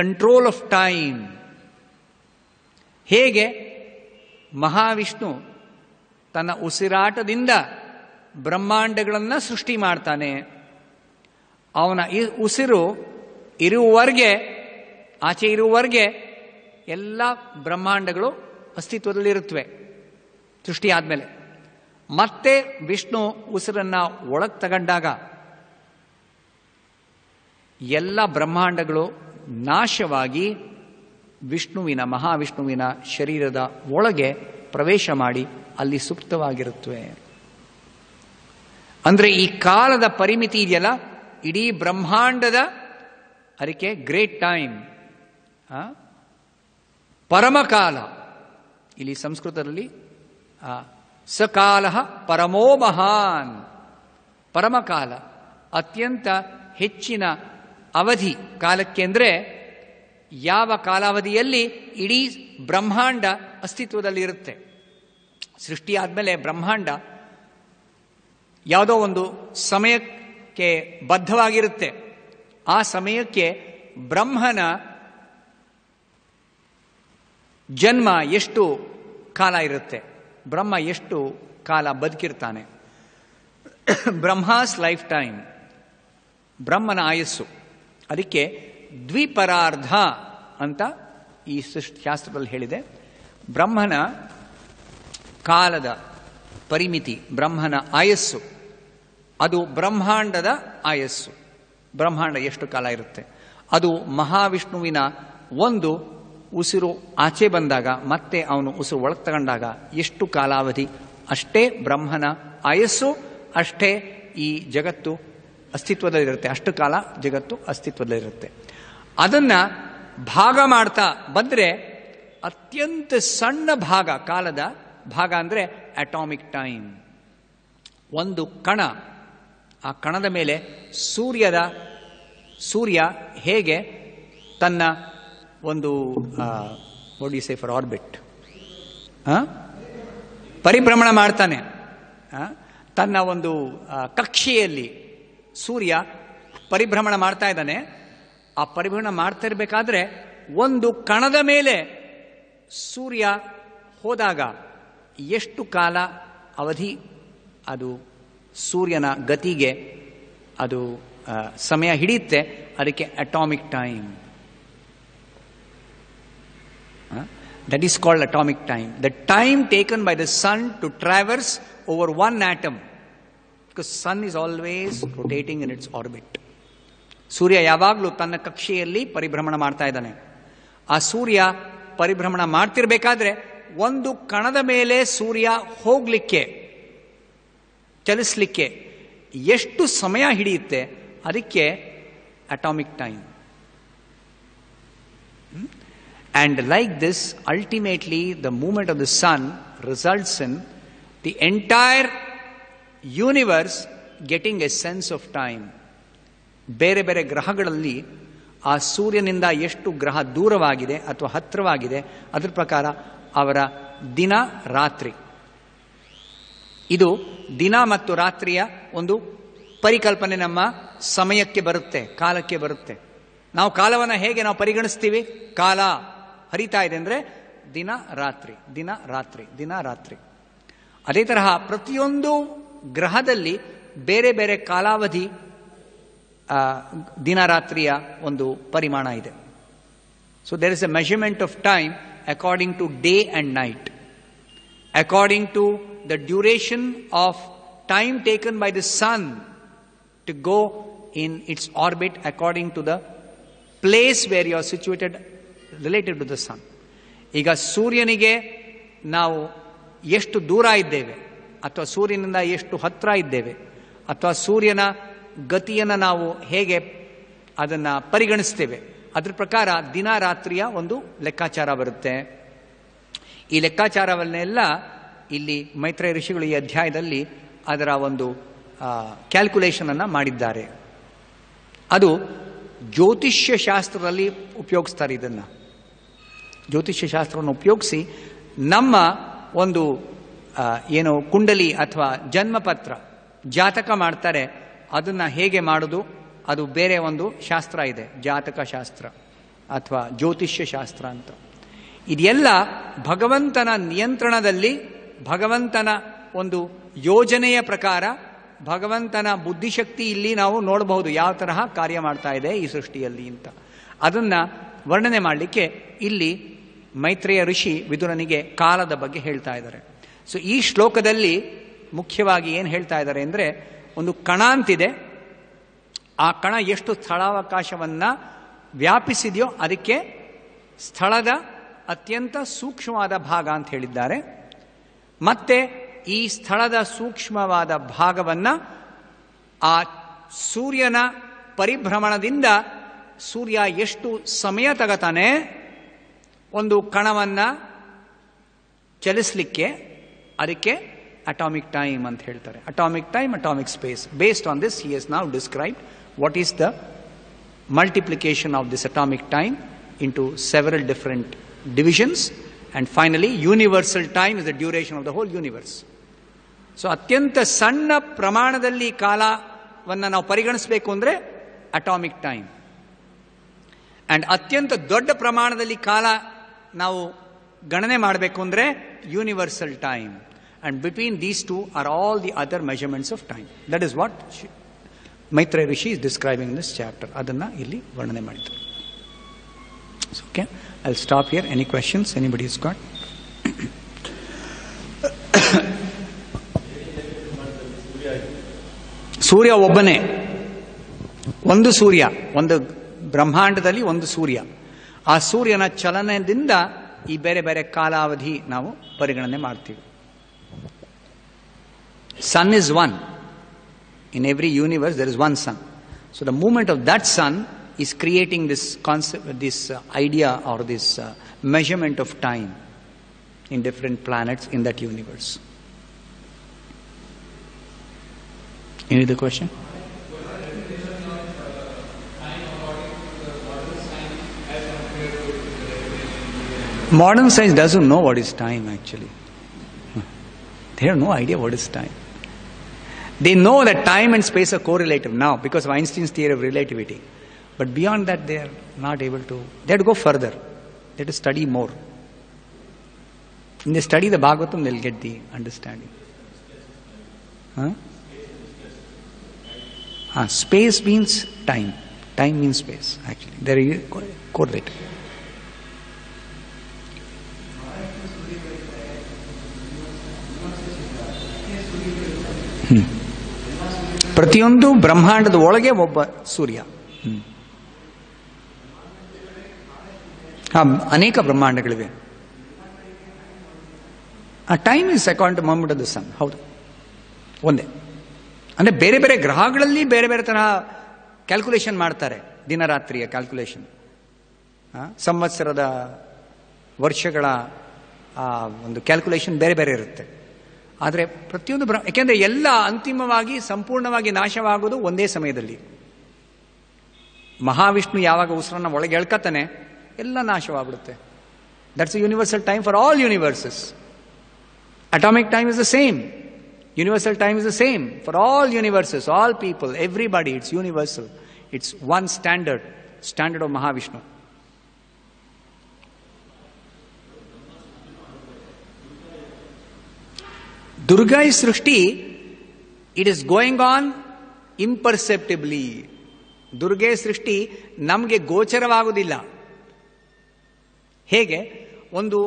control of time. ಹೇಗೆ ಮಹಾವಿಷ್ಣು ತನ್ನ ಉಸಿರಾಟದಿಂದ ಬ್ರಹ್ಮಾಂಡಗಳನ್ನು ಸೃಷ್ಟಿ ಮಾಡ್ತಾನೆ, ಅವನ ಉಸಿರು ಇರುವವರೆಗೆ, ಆಚೆ ಇರುವವರೆಗೆ ಎಲ್ಲ ಬ್ರಹ್ಮಾಂಡಗಳು ಅಸ್ತಿತ್ವದಲ್ಲಿರುತ್ತವೆ ಸೃಷ್ಟಿ ಆದಮೇಲೆ. ಮತ್ತೆ ವಿಷ್ಣು ಉಸಿರನ್ನು ಒಳಗೆ ತಗೊಂಡಾಗ ಎಲ್ಲ ಬ್ರಹ್ಮಾಂಡಗಳು ನಾಶವಾಗಿ ವಿಷ್ಣುವಿನ, ಮಹಾವಿಷ್ಣುವಿನ ಶರೀರದ ಒಳಗೆ ಪ್ರವೇಶ ಮಾಡಿ ಅಲ್ಲಿ ಸುಪ್ತವಾಗಿರುತ್ತವೆ. ಅಂದರೆ ಈ ಕಾಲದ ಪರಿಮಿತಿ ಇದೆಯಲ್ಲ, ಇಡೀ ಬ್ರಹ್ಮಾಂಡದ, ಅದಕ್ಕೆ ಗ್ರೇಟ್ ಟೈಮ್, ಪರಮಕಾಲ. ಇಲ್ಲಿ ಸಂಸ್ಕೃತದಲ್ಲಿ ಸಕಾಲ ಪರಮೋ ಮಹಾನ್, ಪರಮಕಾಲ, ಅತ್ಯಂತ ಹೆಚ್ಚಿನ ಅವಧಿ ಕಾಲಕ್ಕೆ. ಅಂದರೆ ಯಾವ ಕಾಲಾವಧಿಯಲ್ಲಿ ಇಡೀ ಬ್ರಹ್ಮಾಂಡ ಅಸ್ತಿತ್ವದಲ್ಲಿರುತ್ತೆ. ಸೃಷ್ಟಿ ಆದಮೇಲೆ ಬ್ರಹ್ಮಾಂಡ ಯಾವುದೋ ಒಂದು ಸಮಯಕ್ಕೆ ಬದ್ಧವಾಗಿರುತ್ತೆ. ಆ ಸಮಯಕ್ಕೆ ಬ್ರಹ್ಮನ ಜನ್ಮ ಎಷ್ಟು ಕಾಲ ಇರುತ್ತೆ, ಬ್ರಹ್ಮ ಎಷ್ಟು ಕಾಲ ಬದುಕಿರ್ತಾನೆ. ಬ್ರಹ್ಮಾಸ್ ಲೈಫ್ ಟೈಮ್, ಬ್ರಹ್ಮನ ಆಯಸ್ಸು. ಅದಕ್ಕೆ ದ್ವಿಪರಾರ್ಧ ಅಂತ ಈ ಶಾಸ್ತ್ರದಲ್ಲಿ ಹೇಳಿದೆ. ಬ್ರಹ್ಮನ ಕಾಲದ ಪರಿಮಿತಿ, ಬ್ರಹ್ಮನ ಆಯಸ್ಸು, ಅದು ಬ್ರಹ್ಮಾಂಡದ ಆಯಸ್ಸು. ಬ್ರಹ್ಮಾಂಡ ಎಷ್ಟು ಕಾಲ ಇರುತ್ತೆ, ಅದು ಮಹಾವಿಷ್ಣುವಿನ ಒಂದು ಉಸಿರು ಆಚೆ ಬಂದಾಗ ಮತ್ತೆ ಅವನು ಉಸಿರು ಒಳಗೆ ತಗೊಂಡಾಗ ಎಷ್ಟು ಕಾಲಾವಧಿ, ಅಷ್ಟೇ ಬ್ರಹ್ಮನ ಆಯಸ್ಸು, ಅಷ್ಟೇ ಈ ಜಗತ್ತು ಅಸ್ತಿತ್ವದಲ್ಲಿರುತ್ತೆ, ಅಷ್ಟು ಕಾಲ ಜಗತ್ತು ಅಸ್ತಿತ್ವದಲ್ಲಿರುತ್ತೆ. ಅದನ್ನು ಭಾಗ ಮಾಡ್ತಾ ಬಂದರೆ ಅತ್ಯಂತ ಸಣ್ಣ ಭಾಗ, ಕಾಲದ ಭಾಗ ಅಂದರೆ ಅಟಾಮಿಕ್ ಟೈಮ್. ಒಂದು ಕಣ, ಆ ಕಣದ ಮೇಲೆ ಸೂರ್ಯ ಹೇಗೆ ತನ್ನ ಒಂದು what you say for orbit, ಪರಿಭ್ರಮಣ ಮಾಡ್ತಾನೆ. ತನ್ನ ಒಂದು ಕಕ್ಷೆಯಲ್ಲಿ ಸೂರ್ಯ ಪರಿಭ್ರಮಣ ಮಾಡ್ತಾ ಇದ್ದಾನೆ. ಆ ಪರಿಭ್ರಮಣ ಮಾಡ್ತಾ ಇರಬೇಕಾದ್ರೆ ಒಂದು ಕಣದ ಮೇಲೆ ಸೂರ್ಯ ಹೋದಾಗ ಎಷ್ಟು ಕಾಲ ಅವಧಿ ಅದು ಸೂರ್ಯನ ಗತಿಗೆ ಅದು ಸಮಯ ಹಿಡಿಯುತ್ತೆ, ಅದಕ್ಕೆ atomic time. That is called atomic time. The time taken by the sun to traverse over one atom. Because sun is always rotating in its orbit. ಸೂರ್ಯ ಯಾವಾಗಲೂ ತನ್ನ ಕಕ್ಷೆಯಲ್ಲಿ ಪರಿಭ್ರಮಣ ಮಾಡ್ತಾ ಇದ್ದಾನೆ. ಆ ಸೂರ್ಯ ಪರಿಭ್ರಮಣ ಮಾಡ್ತಿರ್ಬೇಕಾದ್ರೆ ಒಂದು ಕಣದ ಮೇಲೆ ಸೂರ್ಯ ಹೋಗ್ಲಿಕ್ಕೆ, ಚಲಿಸಲಿಕ್ಕೆ ಎಷ್ಟು ಸಮಯ ಹಿಡಿಯುತ್ತೆ, ಅದಕ್ಕೆ atomic time. And like this, ultimately, the movement of the sun results in the entire universe getting a sense of time. ಬೇರೆ ಬೇರೆ ಗ್ರಹಗಳಲ್ಲಿ ಆ ಸೂರ್ಯನಿಂದ ಎಷ್ಟು ಗ್ರಹ ದೂರವಾಗಿದೆ ಅಥವಾ ಹತ್ತಿರವಾಗಿದೆ ಅದರ ಪ್ರಕಾರ ಅವರ ದಿನ ರಾತ್ರಿ. ಇದು ದಿನ ಮತ್ತು ರಾತ್ರಿಯ ಒಂದು ಪರಿಕಲ್ಪನೆ ನಮ್ಮ ಸಮಯಕ್ಕೆ ಬರುತ್ತೆ, ಕಾಲಕ್ಕೆ ಬರುತ್ತೆ. ನಾವು ಕಾಲವನ್ನು ಹೇಗೆ ನಾವು ಪರಿಗಣಿಸ್ತೀವಿ? ಕಾಲ ಹರಿತಾ ಇದೆ ಅಂದರೆ ದಿನ ರಾತ್ರಿ, ದಿನ ರಾತ್ರಿ, ದಿನ ರಾತ್ರಿ. ಅದೇ ತರಹ ಪ್ರತಿಯೊಂದು ಗ್ರಹದಲ್ಲಿ ಬೇರೆ ಬೇರೆ ಕಾಲಾವಧಿ ದಿನ ರಾತ್ರಿಯ ಒಂದು ಪರಿಮಾಣ ಇದೆ. So there is a measurement of time according to day and night, according to the duration of time taken by the sun to go in its orbit, according to the place where you are situated related to the sun. ಈಗ ಸೂರ್ಯನಿಗೆ ನಾವು ಎಷ್ಟು ದೂರ ಇದ್ದೇವೆ, ಅಥವಾ ಸೂರ್ಯನಿಂದ ಎಷ್ಟು ಹತ್ತಿರ ಇದ್ದೇವೆ, ಅಥವಾ ಸೂರ್ಯನ ಗತಿಯನ್ನು ನಾವು ಹೇಗೆ ಅದನ್ನು ಪರಿಗಣಿಸ್ತೇವೆ, ಅದ್ರ ಪ್ರಕಾರ ದಿನ ರಾತ್ರಿಯ ಒಂದು ಲೆಕ್ಕಾಚಾರ ಬರುತ್ತೆ. ಈ ಲೆಕ್ಕಾಚಾರವನ್ನೆಲ್ಲ ಇಲ್ಲಿ ಮೈತ್ರೇಯ ಋಷಿಗಳು ಈ ಅಧ್ಯಾಯದಲ್ಲಿ ಅದರ ಒಂದು ಕ್ಯಾಲ್ಕುಲೇಷನ್ ಅನ್ನು ಮಾಡಿದ್ದಾರೆ. ಅದು ಜ್ಯೋತಿಷ್ಯ ಶಾಸ್ತ್ರದಲ್ಲಿ ಉಪಯೋಗಿಸ್ತಾರೆ. ಇದನ್ನು ಜ್ಯೋತಿಷ್ಯ ಶಾಸ್ತ್ರವನ್ನು ಉಪಯೋಗಿಸಿ ನಮ್ಮ ಒಂದು ಏನು ಕುಂಡಲಿ ಅಥವಾ ಜನ್ಮಪತ್ರ ಜಾತಕ ಮಾಡ್ತಾರೆ, ಅದನ್ನು ಹೇಗೆ ಮಾಡೋದು, ಅದು ಬೇರೆ ಒಂದು ಶಾಸ್ತ್ರ ಇದೆ, ಜಾತಕ ಶಾಸ್ತ್ರ ಅಥವಾ ಜ್ಯೋತಿಷ್ಯ ಶಾಸ್ತ್ರ ಅಂತ. ಇದೆಲ್ಲ ಭಗವಂತನ ನಿಯಂತ್ರಣದಲ್ಲಿ, ಭಗವಂತನ ಒಂದು ಯೋಜನೆಯ ಪ್ರಕಾರ, ಭಗವಂತನ ಬುದ್ಧಿಶಕ್ತಿ ಇಲ್ಲಿ ನಾವು ನೋಡಬಹುದು ಯಾವ ತರಹ ಕಾರ್ಯ ಮಾಡ್ತಾ ಇದೆ ಈ ಸೃಷ್ಟಿಯಲ್ಲಿ ಅಂತ. ಅದನ್ನು ವರ್ಣನೆ ಮಾಡಲಿಕ್ಕೆ ಇಲ್ಲಿ ಮೈತ್ರೇಯ ಋಷಿ ವಿದುರನಿಗೆ ಕಾಲದ ಬಗ್ಗೆ ಹೇಳ್ತಾ ಇದ್ದಾರೆ. ಸೊ ಈ ಶ್ಲೋಕದಲ್ಲಿ ಮುಖ್ಯವಾಗಿ ಏನು ಹೇಳ್ತಾ ಇದ್ದಾರೆ ಅಂದರೆ, ಒಂದು ಕಣ ಅಂತಿದೆ, ಆ ಕಣ ಎಷ್ಟು ಸ್ಥಳಾವಕಾಶವನ್ನು ವ್ಯಾಪಿಸಿದೆಯೋ ಅದಕ್ಕೆ ಸ್ಥಳದ ಅತ್ಯಂತ ಸೂಕ್ಷ್ಮವಾದ ಭಾಗ ಅಂತ ಹೇಳಿದ್ದಾರೆ. ಮತ್ತೆ ಈ ಸ್ಥಳದ ಸೂಕ್ಷ್ಮವಾದ ಭಾಗವನ್ನು ಆ ಸೂರ್ಯನ ಪರಿಭ್ರಮಣದಿಂದ ಸೂರ್ಯ ಎಷ್ಟು ಸಮಯ ತಗತಾನೆ ಒಂದು ಕಣವನ್ನು ಚಲಿಸಲಿಕ್ಕೆ, ಅದಕ್ಕೆ ಅಟಾಮಿಕ್ ಟೈಮ್ ಅಂತ ಹೇಳ್ತಾರೆ. Atomic time, atomic space. Based on this he has now described what is the multiplication of this atomic time into several different divisions, and finally universal time is the duration of the whole universe. So ಅತ್ಯಂತ ಸಣ್ಣ ಪ್ರಮಾಣದಲ್ಲಿ ಕಾಲವನ್ನು ನಾವು ಪರಿಗಣಿಸಬೇಕು ಅಂದರೆ ಅಟಾಮಿಕ್ ಟೈಮ್, ಅಂಡ್ ಅತ್ಯಂತ ದೊಡ್ಡ ಪ್ರಮಾಣದಲ್ಲಿ ಕಾಲ ನಾವು ಗಣನೆ ಮಾಡಬೇಕು ಅಂದರೆ universal time, and between these two are all the other measurements of time. That is what Maitreya Rishi is describing this chapter. ಅದನ್ನು ಇಲ್ಲಿ ವರ್ಣನೆ ಮಾಡಿದ್ದಾರೆ. Okay, I'll stop here. Any questions anybody has got? ಸೂರ್ಯ ಒಬ್ಬನೇ, ಒಂದು ಸೂರ್ಯ, ಒಂದು ಬ್ರಹ್ಮಾಂಡದಲ್ಲಿ ಒಂದು ಸೂರ್ಯ. ಆ ಸೂರ್ಯನ ಚಲನದಿಂದ ಈ ಬೇರೆ ಬೇರೆ ಕಾಲಾವಧಿ ನಾವು ಪರಿಗಣನೆ ಮಾಡ್ತೀವಿ. Sun is one. In every universe there is one sun. So the movement of that sun is creating this concept, this idea or this measurement of time in different planets in that universe. Any other question? Modern science doesn't know what is time actually. They have no idea what is time. They know that time and space are correlative now because of Einstein's theory of relativity. But beyond that, they are not able to. They have to go further. They have to study more. When they study the Bhagavatam, they'll get the understanding. Space means time. Time means space, actually. They are correlated. ಪ್ರತಿಯೊಂದು ಬ್ರಹ್ಮಾಂಡದ ಒಳಗೆ ಒಬ್ಬ ಸೂರ್ಯ. ಅನೇಕ ಬ್ರಹ್ಮಾಂಡಗಳಿವೆ. Time is according to movement of the sun. ಹೌದು, ಒಂದೇ. ಅಂದರೆ ಬೇರೆ ಬೇರೆ ಗ್ರಹಗಳಲ್ಲಿ ಬೇರೆ ಬೇರೆ ತರಹ ಕ್ಯಾಲ್ಕುಲೇಷನ್ ಮಾಡ್ತಾರೆ. ದಿನರಾತ್ರಿಯ ಕ್ಯಾಲ್ಕುಲೇಷನ್, ಸಂವತ್ಸರದ ವರ್ಷಗಳ ಒಂದು ಕ್ಯಾಲ್ಕುಲೇಷನ್ ಬೇರೆ ಬೇರೆ ಇರುತ್ತೆ. ಆದರೆ ಪ್ರತಿಯೊಂದು ಯಾಕೆಂದರೆ ಎಲ್ಲ ಅಂತಿಮವಾಗಿ ಸಂಪೂರ್ಣವಾಗಿ ನಾಶವಾಗೋದು ಒಂದೇ ಸಮಯದಲ್ಲಿ. ಮಹಾವಿಷ್ಣು ಯಾವಾಗ ಉಸಿರನ್ನ ಒಳಗೆ ಎಳ್ಕತ್ತಾನೆ, ಎಲ್ಲ ನಾಶವಾಗ್ಬಿಡುತ್ತೆ. That's a universal time for all universes. Atomic time is the same. Universal time is the same for all universes, all people, everybody. It's universal. It's one standard of Mahavishnu. Durga is Srishti. It is going on imperceptibly. Durga Srishti ನಮಗೆ ಗೋಚರವಾಗುವುದಿಲ್ಲ. ಹೇಗೆ ಒಂದು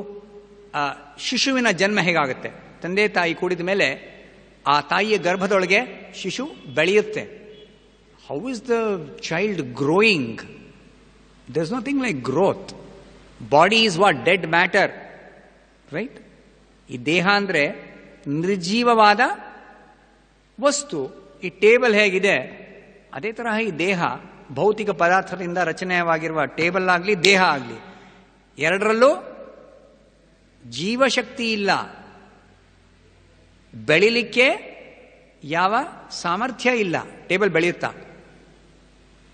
ಶಿಶುವಿನ ಜನ್ಮ ಹೇಗಾಗುತ್ತೆ? ತಂದೆ ತಾಯಿ ಕೂಡಿದ ಮೇಲೆ ಆ ತಾಯಿಯ ಗರ್ಭದೊಳಗೆ ಶಿಶು ಬೆಳೆಯುತ್ತೆ. How is the child growing? There is nothing like growth. Body is what? Dead matter, right? ಈ ದೇಹ ಅಂದ್ರೆ ನಿರ್ಜೀವವಾದ ವಸ್ತು. ಈ ಟೇಬಲ್ ಹೇಗಿದೆ, ಅದೇ ತರಹ ಈ ದೇಹ ಭೌತಿಕ ಪದಾರ್ಥದಿಂದ ರಚನೆಯಾಗಿರುವ ಟೇಬಲ್ ಆಗಲಿ ದೇಹ ಆಗಲಿ, ಎರಡರಲ್ಲೂ ಜೀವಶಕ್ತಿ ಇಲ್ಲ. ಬೆಳಿಲಿಕ್ಕೆ ಯಾವ ಸಾಮರ್ಥ್ಯ ಇಲ್ಲ. ಟೇಬಲ್ ಬೆಳೆಯುತ್ತಾ?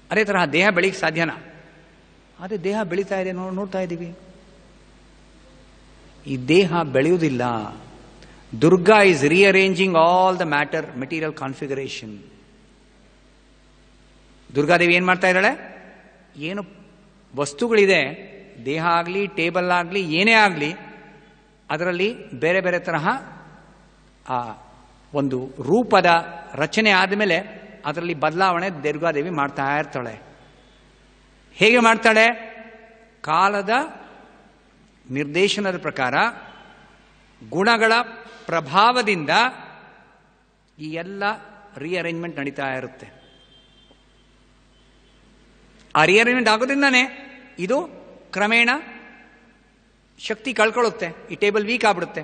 ಅದೇ ತರಹ ದೇಹ ಬೆಳೀಲಿಕ್ಕೆ ಸಾಧ್ಯನಾ? ಅದೇ ದೇಹ ಬೆಳೀತಾ ಇದೆ, ನೋಡ್ತಾ ಇದ್ದೀವಿ. ಈ ದೇಹ ಬೆಳೆಯುವುದಿಲ್ಲ. Durga is rearranging all the material configuration. Durga Devi ಏನ್ ಮಾಡ್ತಾ ಇದ್ದಾಳೆ? ಏನು ವಸ್ತುಗಳಿದೆ, ದೇಹ ಆಗಲಿ ಟೇಬಲ್ ಆಗಲಿ ಏನೇ ಆಗಲಿ, ಅದರಲ್ಲಿ ಬೇರೆ ಬೇರೆ ತರಹ ಆ ಒಂದು ರೂಪದ ರಚನೆ ಆದಮೇಲೆ ಅದರಲ್ಲಿ ಬದಲಾವಣೆ ದುರ್ಗಾದೇವಿ ಮಾಡ್ತಾ ಇರ್ತಾಳೆ. ಹೇಗೆ ಮಾಡ್ತಾಳೆ? ಕಾಲದ ನಿರ್ದೇಶನದ ಪ್ರಕಾರ, ಗುಣಗಳ ಪ್ರಭಾವದಿಂದ ಈ ಎಲ್ಲ ರಿಅರೇಂಜ್ಮೆಂಟ್ ನಡೀತಾ ಇರುತ್ತೆ. ಆ ರಿಅರೇಂಜ್ಮೆಂಟ್ ಆಗೋದ್ರಿಂದಾನೇ ಇದು ಕ್ರಮೇಣ ಶಕ್ತಿ ಕಳ್ಕೊಳ್ಳುತ್ತೆ. ಈ ಟೇಬಲ್ ವೀಕ್ ಆಗ್ಬಿಡುತ್ತೆ,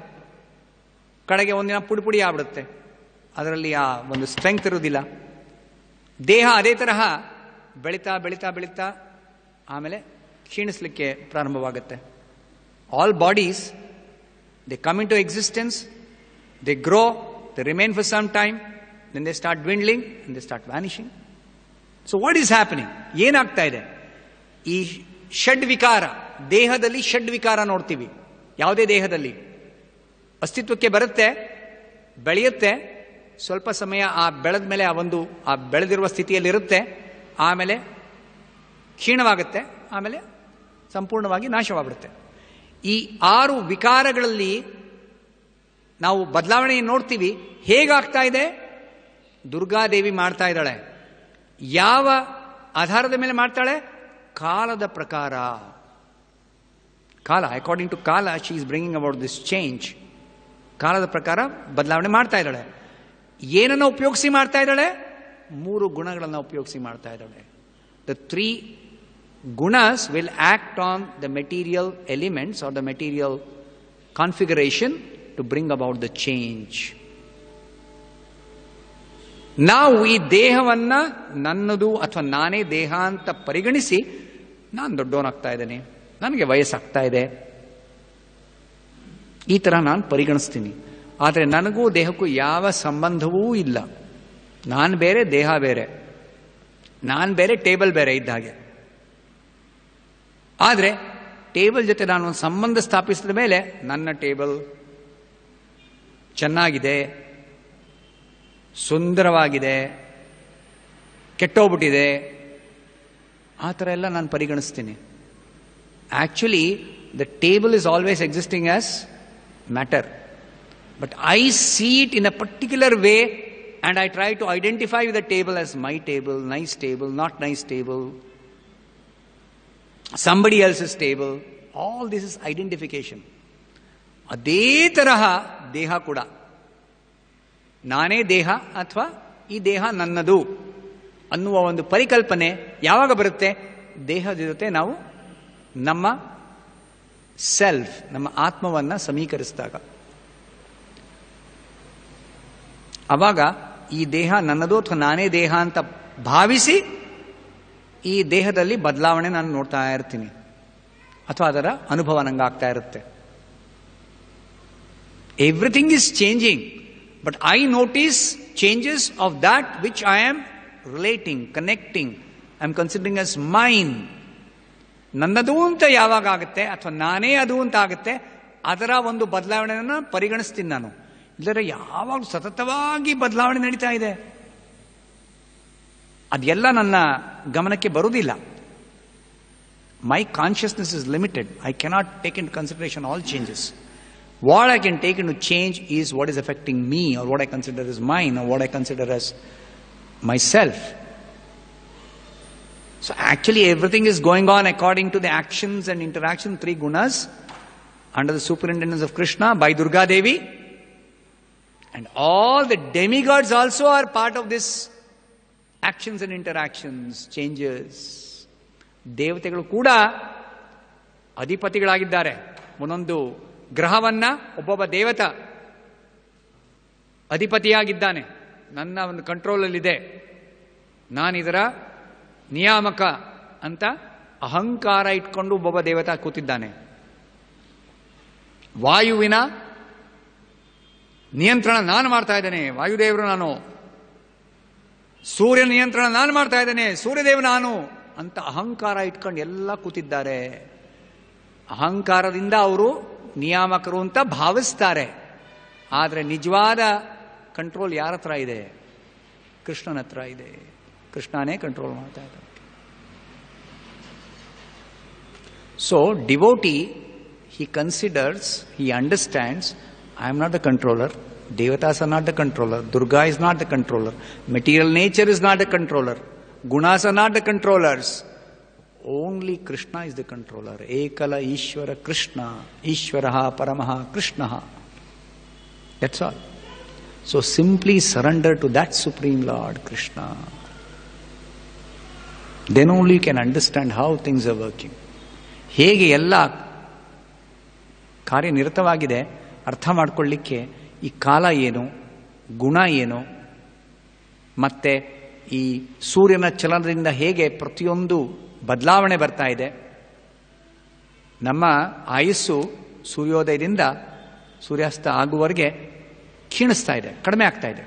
ಕಡೆಗೆ ಒಂದಿನ ಪುಡಿ ಆಗ್ಬಿಡುತ್ತೆ, ಅದರಲ್ಲಿ ಆ ಒಂದು ಸ್ಟ್ರೆಂಗ್ತ್ ಇರುವುದಿಲ್ಲ. ದೇಹ ಅದೇ ತರಹ ಬೆಳೀತಾ ಬೆಳೀತಾ ಬೆಳೀತಾ ಆಮೇಲೆ ಕ್ಷೀಣಿಸ್ಲಿಕ್ಕೆ ಪ್ರಾರಂಭವಾಗುತ್ತೆ. All bodies, they come in to existence, they grow, they remain for some time, then they start dwindling and they start vanishing. So what is happening? ಏನಾಗ್ತಾ ಇದೆ? ಈ ಷಡ್ವಿಕಾರ, ದೇಹದಲ್ಲಿ ಷಡ್ವಿಕಾರ ನೋಡ್ತೀವಿ. ಯಾವುದೇ ದೇಹದಲ್ಲಿ ಅಸ್ತಿತ್ವಕ್ಕೆ ಬರುತ್ತೆ, ಬೆಳೆಯುತ್ತೆ, ಸ್ವಲ್ಪ ಸಮಯ ಆ ಬೆಳೆದ ಮೇಲೆ ಆ ಬೆಳೆದಿರುವ ಸ್ಥಿತಿಯಲ್ಲಿರುತ್ತೆ, ಆಮೇಲೆ ಕ್ಷೀಣವಾಗುತ್ತೆ, ಆಮೇಲೆ ಸಂಪೂರ್ಣವಾಗಿ ನಾಶವಾಗ್ಬಿಡುತ್ತೆ. ಈ 6 ವಿಕಾರಗಳಲ್ಲಿ ನಾವು ಬದಲಾವಣೆಯನ್ನು ನೋಡ್ತೀವಿ. ಹೇಗಾಗ್ತಾ ಇದೆ? ದುರ್ಗಾದೇವಿ ಮಾಡ್ತಾ ಇದ್ದಾಳೆ. ಯಾವ ಆಧಾರದ ಮೇಲೆ ಮಾಡ್ತಾಳೆ? ಕಾಲದ ಪ್ರಕಾರ. ಕಾಲ, ಅಕಾರ್ಡಿಂಗ್ ಟು ಕಾಲ, she is bringing about this change. ಕಾಲದ ಪ್ರಕಾರ ಬದಲಾವಣೆ ಮಾಡ್ತಾ ಇದ್ದಾಳೆ. ಏನನ್ನು ಉಪಯೋಗಿಸಿ ಮಾಡ್ತಾ ಇದ್ದಾಳೆ? 3 ಗುಣಗಳನ್ನು ಉಪಯೋಗಿಸಿ ಮಾಡ್ತಾ ಇದ್ದಾಳೆ. The 3 gunas will act on the material elements or the material configuration to bring about the change. ನಾವು ಈ ದೇಹವನ್ನ ನನ್ನದು ಅಥವಾ ನಾನೇ ದೇಹ ಅಂತ ಪರಿಗಣಿಸಿ, ನಾನು ದೊಡ್ಡವನಾಗ್ತಾ ಇದ್ದೇನೆ, ನನಗೆ ವಯಸ್ಸಾಗ್ತಾ ಇದೆ, ಈ ತರ ನಾನು ಪರಿಗಣಿಸ್ತೀನಿ. ಆದರೆ ನನಗೂ ದೇಹಕ್ಕೂ ಯಾವ ಸಂಬಂಧವೂ ಇಲ್ಲ. ನಾನು ಬೇರೆ, ದೇಹ ಬೇರೆ. ನಾನು ಬೇರೆ, ಟೇಬಲ್ ಬೇರೆ ಇದ್ದ ಹಾಗೆ. ಆದರೆ ಟೇಬಲ್ ಜೊತೆ ನಾನು ಒಂದು ಸಂಬಂಧ ಸ್ಥಾಪಿಸಿದ ಮೇಲೆ ನನ್ನ ಟೇಬಲ್ ಚೆನ್ನಾಗಿದೆ, ಸುಂದರವಾಗಿದೆ, ಕೆಟ್ಟೋಗ್ಬಿಟ್ಟಿದೆ, ಆ ಥರ ಎಲ್ಲ ನಾನು ಪರಿಗಣಿಸ್ತೀನಿ. Actually the table is always existing as matter, but I see it in a particular way and I try to identify with the table as my table, nice table, not nice table, somebody else's table. All this is identification. ಅದೇ ತರಹ ದೇಹ ಕೂಡ, ನಾನೇ ದೇಹ ಅಥವಾ ಈ ದೇಹ ನನ್ನದು ಅನ್ನುವ ಒಂದು ಪರಿಕಲ್ಪನೆ ಯಾವಾಗ ಬರುತ್ತೆ? ದೇಹದ ಜೊತೆ ನಾವು ನಮ್ಮ ಸೆಲ್ಫ್, ನಮ್ಮ ಆತ್ಮವನ್ನು ಸಮೀಕರಿಸಿದಾಗ. ಅವಾಗ ಈ ದೇಹ ನನ್ನದು ಅಥವಾ ನಾನೇ ದೇಹ ಅಂತ ಭಾವಿಸಿ ಈ ದೇಹದಲ್ಲಿ ಬದಲಾವಣೆ ನಾನು ನೋಡ್ತಾ ಇರ್ತೀನಿ, ಅಥವಾ ಅದರ ಅನುಭವ ನಂಗಾಗ್ತಾ ಇರುತ್ತೆ. Everything is changing, but I notice changes of that which I am relating, connecting, I am considering as main. ನನ್ನದು ಅಂತ ಯಾವಾಗ ಆಗುತ್ತೆ ಅಥವಾ ನಾನೇ ಅದು ಅಂತ ಆಗುತ್ತೆ, ಅದರ ಒಂದು ಬದಲಾವಣೆಯನ್ನು ಪರಿಗಣಿಸ್ತೀನಿ ನಾನು. ಇಲ್ಲದ್ರೆ ಯಾವಾಗ ಸತತವಾಗಿ ಬದಲಾವಣೆ ನಡೀತಾ ಇದೆ, ಅದೆಲ್ಲ ನನ್ನ ಗಮನಕ್ಕೆ ಬರುವುದಿಲ್ಲ. My consciousness is limited. I cannot take in consideration all changes. What I can take in to change is what is affecting me, or what I consider is mine, or what I consider as myself. So actually everything is going on according to the actions and interaction, three gunas, under the superintendence of Krishna by Durga Devi. And all the demigods also are part of this actions and interactions, changes. ದೇವತೆಗಳು ಕೂಡ ಅಧಿಪತಿಗಳಾಗಿದ್ದಾರೆ. ಒಂದೊಂದು ಗ್ರಹವನ್ನ ಒಬ್ಬೊಬ್ಬ ದೇವತ ಅಧಿಪತಿಯಾಗಿದ್ದಾನೆ. ನನ್ನ ಒಂದು ಕಂಟ್ರೋಲಲ್ಲಿದೆ, ನಾನಿದರ ನಿಯಾಮಕ ಅಂತ ಅಹಂಕಾರ ಇಟ್ಕೊಂಡು ಒಬ್ಬೊಬ್ಬ ದೇವತ ಕೂತಿದ್ದಾನೆ. ವಾಯುವಿನ ನಿಯಂತ್ರಣ ನಾನು ಮಾಡ್ತಾ ಇದ್ದೇನೆ, ವಾಯುದೇವರು ನಾನು. ಸೂರ್ಯ ನಿಯಂತ್ರಣ ನಾನು ಮಾಡ್ತಾ ಇದ್ದೇನೆ, ಸೂರ್ಯದೇವ ನಾನು ಅಂತ ಅಹಂಕಾರ ಇಟ್ಕೊಂಡು ಎಲ್ಲ ಕೂತಿದ್ದಾರೆ. ಅಹಂಕಾರದಿಂದ ಅವರು ನಿಯಾಮಕರು ಅಂತ ಭಾವಿಸ್ತಾರೆ. ಆದರೆ ನಿಜವಾದ ಕಂಟ್ರೋಲ್ ಯಾರ ಹತ್ರ ಇದೆ? ಕೃಷ್ಣನ ಹತ್ರ ಇದೆ. ಕೃಷ್ಣನೇ ಕಂಟ್ರೋಲ್ ಮಾಡ್ತಾ ಇದ್ದಾರೆ. So devotee, he considers, he understands, I am not the controller, Devatas are not the controller, Durga is not the controller, material nature is not the controller, gunas are not the controllers, only Krishna is the controller. Ekala Ishvara Krishna, Ishvaraha Paramaha Krishnaha. That's all. So simply surrender to that Supreme Lord Krishna. Then only you can understand how things are working. ಹೇಗೆ ಎಲ್ಲ ಕಾರ್ಯನಿರತವಾಗಿದೆ ಅರ್ಥ ಮಾಡಿಕೊಳ್ಳಿಕ್ಕೆ ಈ ಕಾಲ ಏನು, ಗುಣ ಏನು, ಮತ್ತೆ ಈ ಸೂರ್ಯನ ಚಲನದಿಂದ ಹೇಗೆ ಪ್ರತಿಯೊಂದು ಬದಲಾವಣೆ ಬರ್ತಾ ಇದೆ. ನಮ್ಮ ಆಯುಸ್ಸು ಸೂರ್ಯೋದಯದಿಂದ ಸೂರ್ಯಾಸ್ತ ಆಗುವವರೆಗೆ ಕ್ಷೀಣಿಸ್ತಾ ಇದೆ, ಕಡಿಮೆ ಆಗ್ತಾ ಇದೆ.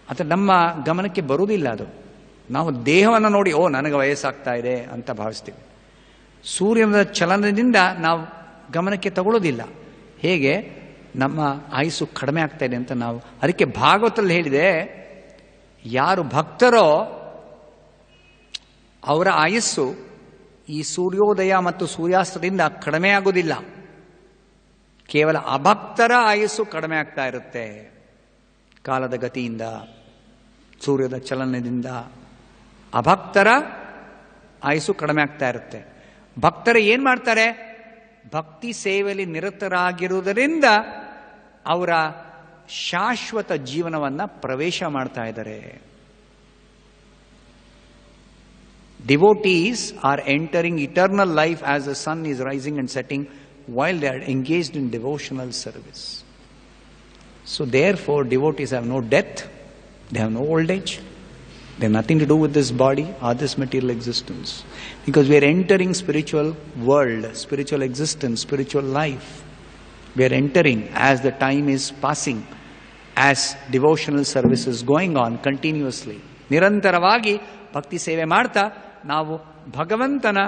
ಆದರೆ ನಮ್ಮ ಗಮನಕ್ಕೆ ಬರುವುದಿಲ್ಲ ಅದು. ನಾವು ದೇಹವನ್ನು ನೋಡಿ ಓ ನನಗೆ ವಯಸ್ಸಾಗ್ತಾ ಇದೆ ಅಂತ ಭಾವಿಸ್ತೀವಿ. ಸೂರ್ಯನ ಚಲನದಿಂದ ನಾವು ಗಮನಕ್ಕೆ ತಗೊಳ್ಳೋದಿಲ್ಲ. ಹೇಗೆ ನಮ್ಮ ಆಯುಸ್ಸು ಕಡಿಮೆ ಆಗ್ತಾ ಇದೆ ಅಂತ ನಾವು. ಅದಕ್ಕೆ ಭಾಗವತಲ್ಲಿ ಹೇಳಿದೆ, ಯಾರು ಭಕ್ತರೋ ಅವರ ಆಯುಸ್ಸು ಈ ಸೂರ್ಯೋದಯ ಮತ್ತು ಸೂರ್ಯಾಸ್ತದಿಂದ ಕಡಿಮೆ ಆಗೋದಿಲ್ಲ. ಕೇವಲ ಅಭಕ್ತರ ಆಯುಸ್ಸು ಕಡಿಮೆ ಆಗ್ತಾ ಇರುತ್ತೆ. ಕಾಲದ ಗತಿಯಿಂದ, ಸೂರ್ಯದ ಚಲನದಿಂದ ಅಭಕ್ತರ ಆಯುಸ್ಸು ಕಡಿಮೆ ಆಗ್ತಾ ಇರುತ್ತೆ. ಭಕ್ತರು ಏನ್ ಮಾಡ್ತಾರೆ? ಭಕ್ತಿ ಸೇವೆಯಲ್ಲಿ ನಿರತರಾಗಿರುವುದರಿಂದ ಅವರ ಶಾಶ್ವತ ಜೀವನವನ್ನ ಪ್ರವೇಶ ಮಾಡ್ತಾ ಇದ್ದಾರೆ. Devotees are entering eternal life as the sun is rising and setting while they are engaged in devotional service. So therefore devotees have no death, they have no old age, they have nothing to do with this body or this material existence, because we are entering spiritual world, spiritual existence, spiritual life. We are entering as the time is passing, as devotional service is going on continuously. ನಿರಂತರವಾಗಿ ಭಕ್ತಿ ಸೇವೆ ಮಾಡ್ತಾ ನಾವು ಭಗವಂತನ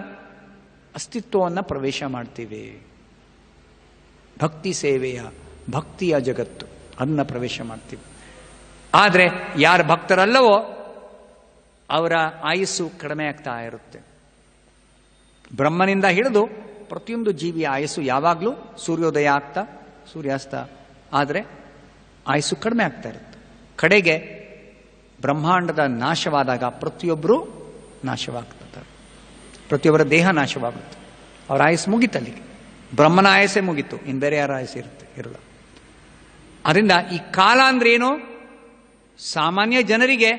ಅಸ್ತಿತ್ವವನ್ನು ಪ್ರವೇಶ ಮಾಡ್ತೀವಿ. ಭಕ್ತಿ ಸೇವೆಯ, ಭಕ್ತಿಯ ಜಗತ್ತು ಅದನ್ನ ಪ್ರವೇಶ ಮಾಡ್ತೀವಿ. ಆದರೆ ಯಾರು ಭಕ್ತರಲ್ಲವೋ ಅವರ ಆಯುಸ್ಸು ಕಡಿಮೆ ಆಗ್ತಾ ಇರುತ್ತೆ. ಬ್ರಹ್ಮನಿಂದ ಹಿಡಿದು ಪ್ರತಿಯೊಂದು ಜೀವಿಯ ಆಯಸ್ಸು ಯಾವಾಗಲೂ ಸೂರ್ಯೋದಯ ಆಗ್ತಾ ಸೂರ್ಯಾಸ್ತ ಆದರೆ ಆಯಸ್ಸು ಕಡಿಮೆ ಆಗ್ತಾ ಇರುತ್ತೆ. ಕಡೆಗೆ ಬ್ರಹ್ಮಾಂಡದ ನಾಶವಾದಾಗ ಪ್ರತಿಯೊಬ್ಬರೂ ನಾಶವಾಗ್ತಾರೆ, ಪ್ರತಿಯೊಬ್ಬರ ದೇಹ ನಾಶವಾಗುತ್ತೆ, ಅವರ ಆಯಸ್ಸು ಮುಗಿತಲ್ಲಿಗೆ. ಬ್ರಹ್ಮನ ಆಯಸ್ಸೇ ಮುಗೀತು, ಇನ್ನು ಬೇರೆ ಯಾರ ಆಯಸ್ಸು ಇರಲ್ಲ. ಅದರಿಂದ ಈ ಕಾಲ ಅಂದ್ರೇನು? ಸಾಮಾನ್ಯ ಜನರಿಗೆ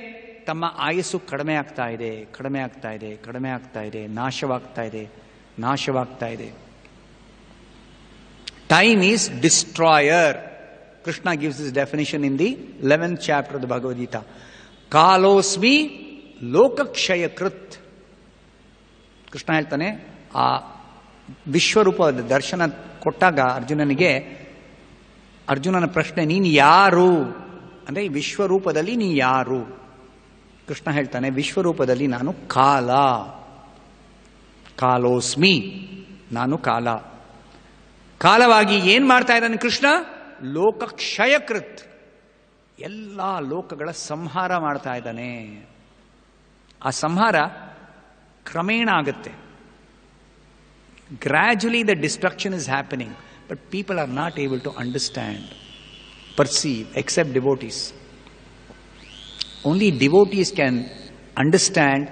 ತಮ್ಮ ಆಯಸ್ಸು ಕಡಿಮೆ ಆಗ್ತಾ ಇದೆ, ಕಡಿಮೆ ಆಗ್ತಾ ಇದೆ, ಕಡಿಮೆ ಆಗ್ತಾ ಇದೆ, ನಾಶವಾಗ್ತಾ ಇದೆ, ನಾಶವಾಗ್ತಾ ಇದೆ. Time is destroyer. Krishna gives this definition in the 11th chapter of the Bhagavad Gita. ಕಾಲೋಸ್ಮಿ ಲೋಕಕ್ಷಯ ಕೃತ್. ಕೃಷ್ಣ ಹೇಳ್ತಾನೆ, ಆ ವಿಶ್ವರೂಪ ದರ್ಶನ ಕೊಟ್ಟಾಗ ಅರ್ಜುನನ ಪ್ರಶ್ನೆ, ನೀನು ಯಾರು ಅಂದ್ರೆ ಈ ವಿಶ್ವರೂಪದಲ್ಲಿ ನೀ ಯಾರು? ಕೃಷ್ಣ ಹೇಳ್ತಾನೆ, ವಿಶ್ವರೂಪದಲ್ಲಿ ನಾನು ಕಾಲ. ಕಾಲೋಸ್ಮಿ, ನಾನು ಕಾಲ. ಕಾಲವಾಗಿ ಏನ್ ಮಾಡ್ತಾ ಇದ್ದಾನೆ ಕೃಷ್ಣ? ಲೋಕಕ್ಷಯಕೃತ್, ಎಲ್ಲ ಲೋಕಗಳ ಸಂಹಾರ ಮಾಡ್ತಾ ಇದ್ದಾನೆ. ಆ ಸಂಹಾರ ಕ್ರಮೇಣ ಆಗುತ್ತೆ. Gradually the destruction is happening, but people are not able to understand, perceive, except devotees. Only devotees can understand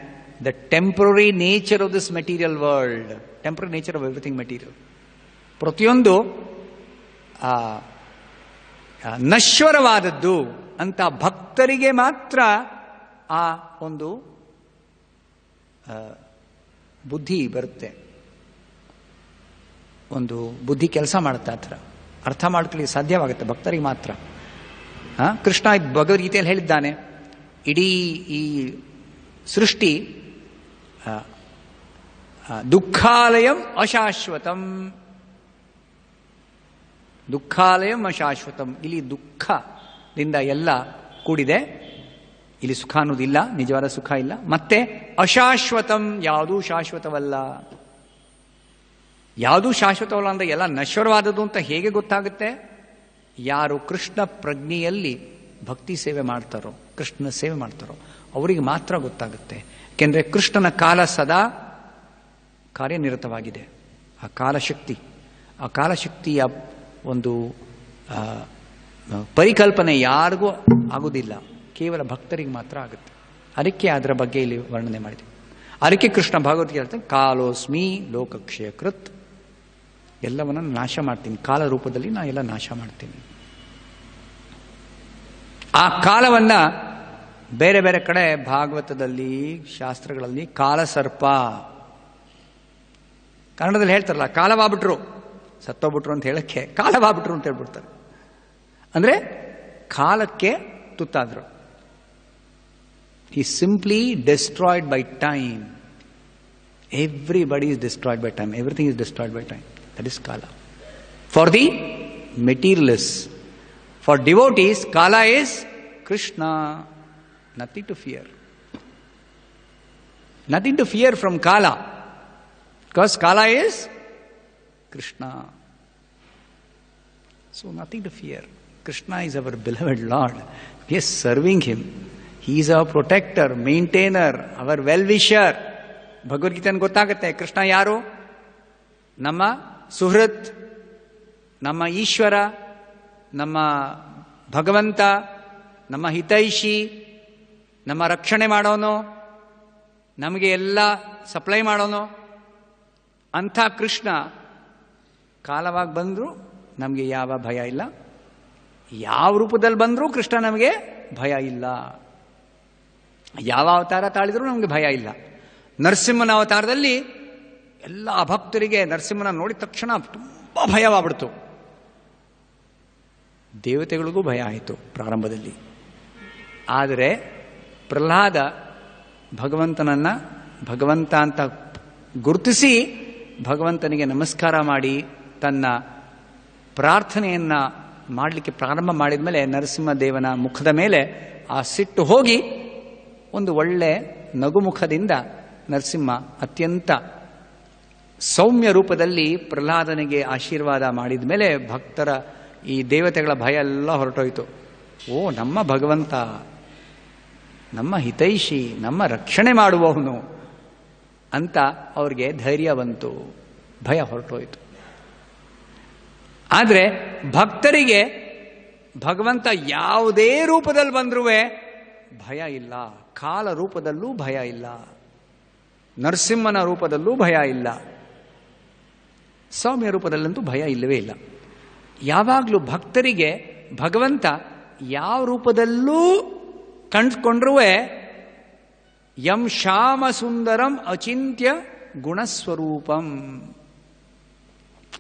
the temporary nature of this material world, temporary nature of everything material. ಪ್ರತಿಯೊಂದು ನಶ್ವರವಾದದ್ದು ಅಂತ ಭಕ್ತರಿಗೆ ಮಾತ್ರ ಆ ಒಂದು ಬುದ್ಧಿ ಬರುತ್ತೆ, ಒಂದು ಬುದ್ಧಿ ಕೆಲಸ ಮಾಡುತ್ತೆ. ಆ ಥರ ಅರ್ಥ ಮಾಡ್ಕೊಳ್ಳಿ ಸಾಧ್ಯವಾಗುತ್ತೆ ಭಕ್ತರಿಗೆ ಮಾತ್ರ. ಕೃಷ್ಣ ಭಗವದ್ಗೀತೆಯಲ್ಲಿ ಹೇಳಿದ್ದಾನೆ, ಇಡೀ ಈ ಸೃಷ್ಟಿ ದುಃಖಾಲಯಂ ಅಶಾಶ್ವತಂ, ದುಃಖಾಲಯಂ ಅಶಾಶ್ವತಂ. ಇಲ್ಲಿ ದುಃಖದಿಂದ ಎಲ್ಲ ಕೂಡಿದೆ, ಇಲ್ಲಿ ಸುಖ ಅನ್ನೋದಿಲ್ಲ, ನಿಜವಾದ ಸುಖ ಇಲ್ಲ. ಮತ್ತೆ ಅಶಾಶ್ವತಂ, ಯಾವುದೂ ಶಾಶ್ವತವಲ್ಲ. ಯಾವುದೂ ಶಾಶ್ವತವಲ್ಲ ಅಂದರೆ ಎಲ್ಲ ನಶ್ವರವಾದದ್ದು ಅಂತ ಹೇಗೆ ಗೊತ್ತಾಗುತ್ತೆ? ಯಾರು ಕೃಷ್ಣ ಪ್ರಜ್ಞೆಯಲ್ಲಿ ಭಕ್ತಿ ಸೇವೆ ಮಾಡ್ತಾರೋ, ಕೃಷ್ಣನ ಸೇವೆ ಮಾಡ್ತಾರೋ ಅವರಿಗೆ ಮಾತ್ರ ಗೊತ್ತಾಗುತ್ತೆ. ಯಾಕೆಂದರೆ ಕೃಷ್ಣನ ಕಾಲ ಸದಾ ಕಾರ್ಯನಿರತವಾಗಿದೆ. ಆ ಕಾಲಶಕ್ತಿಯ ಒಂದು ಪರಿಕಲ್ಪನೆ ಯಾರಿಗೂ ಆಗುವುದಿಲ್ಲ, ಕೇವಲ ಭಕ್ತರಿಗೆ ಮಾತ್ರ ಆಗುತ್ತೆ. ಅದಕ್ಕೆ ಅದರ ಬಗ್ಗೆ ಇಲ್ಲಿ ವರ್ಣನೆ ಮಾಡಿದೆ. ಅದಕ್ಕೆ ಕೃಷ್ಣ ಭಗವದ್ಗೀತೆ ಹೇಳ್ತಾನೆ, ಕಾಲೋಸ್ಮಿ ಲೋಕಕ್ಷಯ ಕೃತ್, ಎಲ್ಲವನ್ನ ನಾಶ ಮಾಡ್ತೀನಿ, ಕಾಲ ರೂಪದಲ್ಲಿ ನಾ ಎಲ್ಲ ನಾಶ ಮಾಡ್ತೀನಿ. ಆ ಕಾಲವನ್ನ ಬೇರೆ ಬೇರೆ ಕಡೆ ಭಾಗವತದಲ್ಲಿ ಶಾಸ್ತ್ರಗಳಲ್ಲಿ ಕಾಲಸರ್ಪ, ಕನ್ನಡದಲ್ಲಿ ಹೇಳ್ತಾರಲ್ಲ ಕಾಲವಾಗ್ಬಿಟ್ರು, ಸತ್ತೋಗ್ಬಿಟ್ರು ಅಂತ ಹೇಳಕ್ಕೆ ಕಾಲವಾಗ್ಬಿಟ್ರು ಅಂತ ಹೇಳ್ಬಿಡ್ತಾರೆ. ಅಂದ್ರೆ ಕಾಲಕ್ಕೆ ತುತ್ತಾದ್ರು. He simply destroyed by time. Everybody is destroyed by time. Everything is destroyed by time. That is Kala. For the materialists, for devotees, Kala is Krishna. Nothing to fear. Nothing to fear from Kala. Because Kala is Krishna. So nothing to fear. Krishna is our beloved Lord. We are serving Him. He is our protector, maintainer, our well-wisher. ಭಗವದ್ಗೀತೆಯನ್ನು ಗೊತ್ತಾಗುತ್ತೆ ಕೃಷ್ಣ ಯಾರು? ನಮ್ಮ ಸುಹೃತ್, ನಮ್ಮ ಈಶ್ವರ, ನಮ್ಮ ಭಗವಂತ, ನಮ್ಮ ಹಿತೈಷಿ, ನಮ್ಮ ರಕ್ಷಣೆ ಮಾಡೋನು, ನಮಗೆ ಎಲ್ಲ ಸಪ್ಲೈ ಮಾಡೋನು. ಅಂಥ ಕೃಷ್ಣ ಕಾಲವಾಗಿ ಬಂದರೂ ನಮಗೆ ಯಾವ ಭಯ ಇಲ್ಲ. ಯಾವ ರೂಪದಲ್ಲಿ ಬಂದರೂ ಕೃಷ್ಣ ನಮಗೆ ಭಯ ಇಲ್ಲ. ಯಾವ ಅವತಾರ ತಾಳಿದ್ರೂ ನಮಗೆ ಭಯ ಇಲ್ಲ. ನರಸಿಂಹನ ಅವತಾರದಲ್ಲಿ ಎಲ್ಲ ಭಕ್ತರಿಗೆ ನರಸಿಂಹನ ನೋಡಿದ ತಕ್ಷಣ ತುಂಬ ಭಯವಾಗ್ಬಿಡ್ತು. ದೇವತೆಗಳಿಗೂ ಭಯ ಆಯಿತು ಪ್ರಾರಂಭದಲ್ಲಿ. ಆದರೆ ಪ್ರಹ್ಲಾದ ಭಗವಂತ ಅಂತ ಗುರುತಿಸಿ ಭಗವಂತನಿಗೆ ನಮಸ್ಕಾರ ಮಾಡಿ ತನ್ನ ಪ್ರಾರ್ಥನೆಯನ್ನ ಮಾಡಲಿಕ್ಕೆ ಪ್ರಾರಂಭ ಮಾಡಿದ ಮೇಲೆ ನರಸಿಂಹದೇವನ ಮುಖದ ಮೇಲೆ ಆ ಸಿಟ್ಟು ಹೋಗಿ ಒಂದು ಒಳ್ಳೆ ನಗುಮುಖದಿಂದ ನರಸಿಂಹ ಅತ್ಯಂತ ಸೌಮ್ಯ ರೂಪದಲ್ಲಿ ಪ್ರಹ್ಲಾದನಿಗೆ ಆಶೀರ್ವಾದ ಮಾಡಿದ ಮೇಲೆ ಭಕ್ತರ ಈ ದೇವತೆಗಳ ಭಯ ಎಲ್ಲ ಹೊರಟೋಯ್ತು. ಓ, ನಮ್ಮ ಭಗವಂತ, ನಮ್ಮ ಹಿತೈಷಿ, ನಮ್ಮ ರಕ್ಷಣೆ ಮಾಡುವವನು, ಅಂತ ಅವ್ರಿಗೆ ಧೈರ್ಯ ಬಂತು, ಭಯ ಹೊರಟೋಯ್ತು. ಆದರೆ ಭಕ್ತರಿಗೆ ಭಗವಂತ ಯಾವುದೇ ರೂಪದಲ್ಲಿ ಬಂದ್ರೂ ಭಯ ಇಲ್ಲ. ಕಾಲ ರೂಪದಲ್ಲೂ ಭಯ ಇಲ್ಲ, ನರಸಿಂಹನ ರೂಪದಲ್ಲೂ ಭಯ ಇಲ್ಲ, ಸೌಮ್ಯ ರೂಪದಲ್ಲಂತೂ ಭಯ ಇಲ್ಲವೇ ಇಲ್ಲ. ಯಾವಾಗಲೂ ಭಕ್ತರಿಗೆ ಭಗವಂತ ಯಾವ ರೂಪದಲ್ಲೂ ಕಂಡುಕೊಂಡ್ರೂ ಯಂ ಶ್ಯಾಮ ಸುಂದರಂ ಅಚಿಂತ್ಯ ಗುಣಸ್ವರೂಪಂ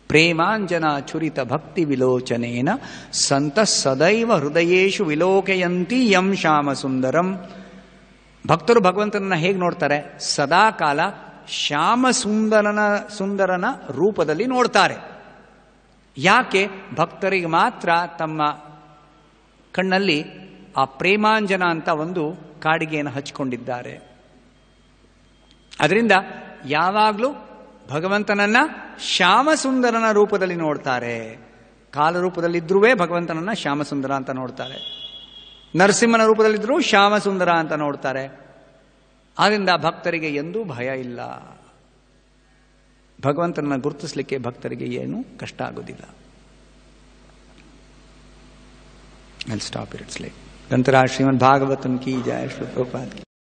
ಪ್ರೇಮಾಂಜನ ಚುರಿತ ಭಕ್ತಿ ವಿಲೋಚನೇನ ಸಂತ ಸದೈವ ಹೃದಯೇಶು ವಿಲೋಕಯಂತಿ ಯಂ ಶ್ಯಾಮ ಸುಂದರಂ. ಭಕ್ತರು ಭಗವಂತನನ್ನ ಹೇಗೆ ನೋಡ್ತಾರೆ? ಸದಾ ಕಾಲ ಶ್ಯಾಮ ಸುಂದರನ ರೂಪದಲ್ಲಿ ನೋಡ್ತಾರೆ. ಯಾಕೆ? ಭಕ್ತರಿಗೆ ಮಾತ್ರ ತಮ್ಮ ಕಣ್ಣಲ್ಲಿ ಆ ಪ್ರೇಮಾಂಜನ ಅಂತ ಒಂದು ಕಾಡಿಗೆಯನ್ನು ಹಚ್ಕೊಂಡಿದ್ದಾರೆ. ಅದರಿಂದ ಯಾವಾಗಲೂ ಭಗವಂತನನ್ನ ಶ್ಯಾಮಸುಂದರನ ರೂಪದಲ್ಲಿ ನೋಡ್ತಾರೆ. ಕಾಲರೂಪದಲ್ಲಿದ್ರೂ ಭಗವಂತನನ್ನ ಶ್ಯಾಮಸುಂದರ ಅಂತ ನೋಡ್ತಾರೆ, ನರಸಿಂಹನ ರೂಪದಲ್ಲಿದ್ದರೂ ಶ್ಯಾಮಸುಂದರ ಅಂತ ನೋಡ್ತಾರೆ. ಆದ್ದರಿಂದ ಭಕ್ತರಿಗೆ ಎಂದೂ ಭಯ ಇಲ್ಲ. ಭಗವಂತನನ್ನ ಗುರುತಿಸಲಿಕ್ಕೆ ಭಕ್ತರಿಗೆ ಏನೂ ಕಷ್ಟ ಆಗೋದಿಲ್ಲ. I'll stop it. It's late. ग्रंथराज Shrimad Bhagavatam की जय. श्री प्रभुपाद की.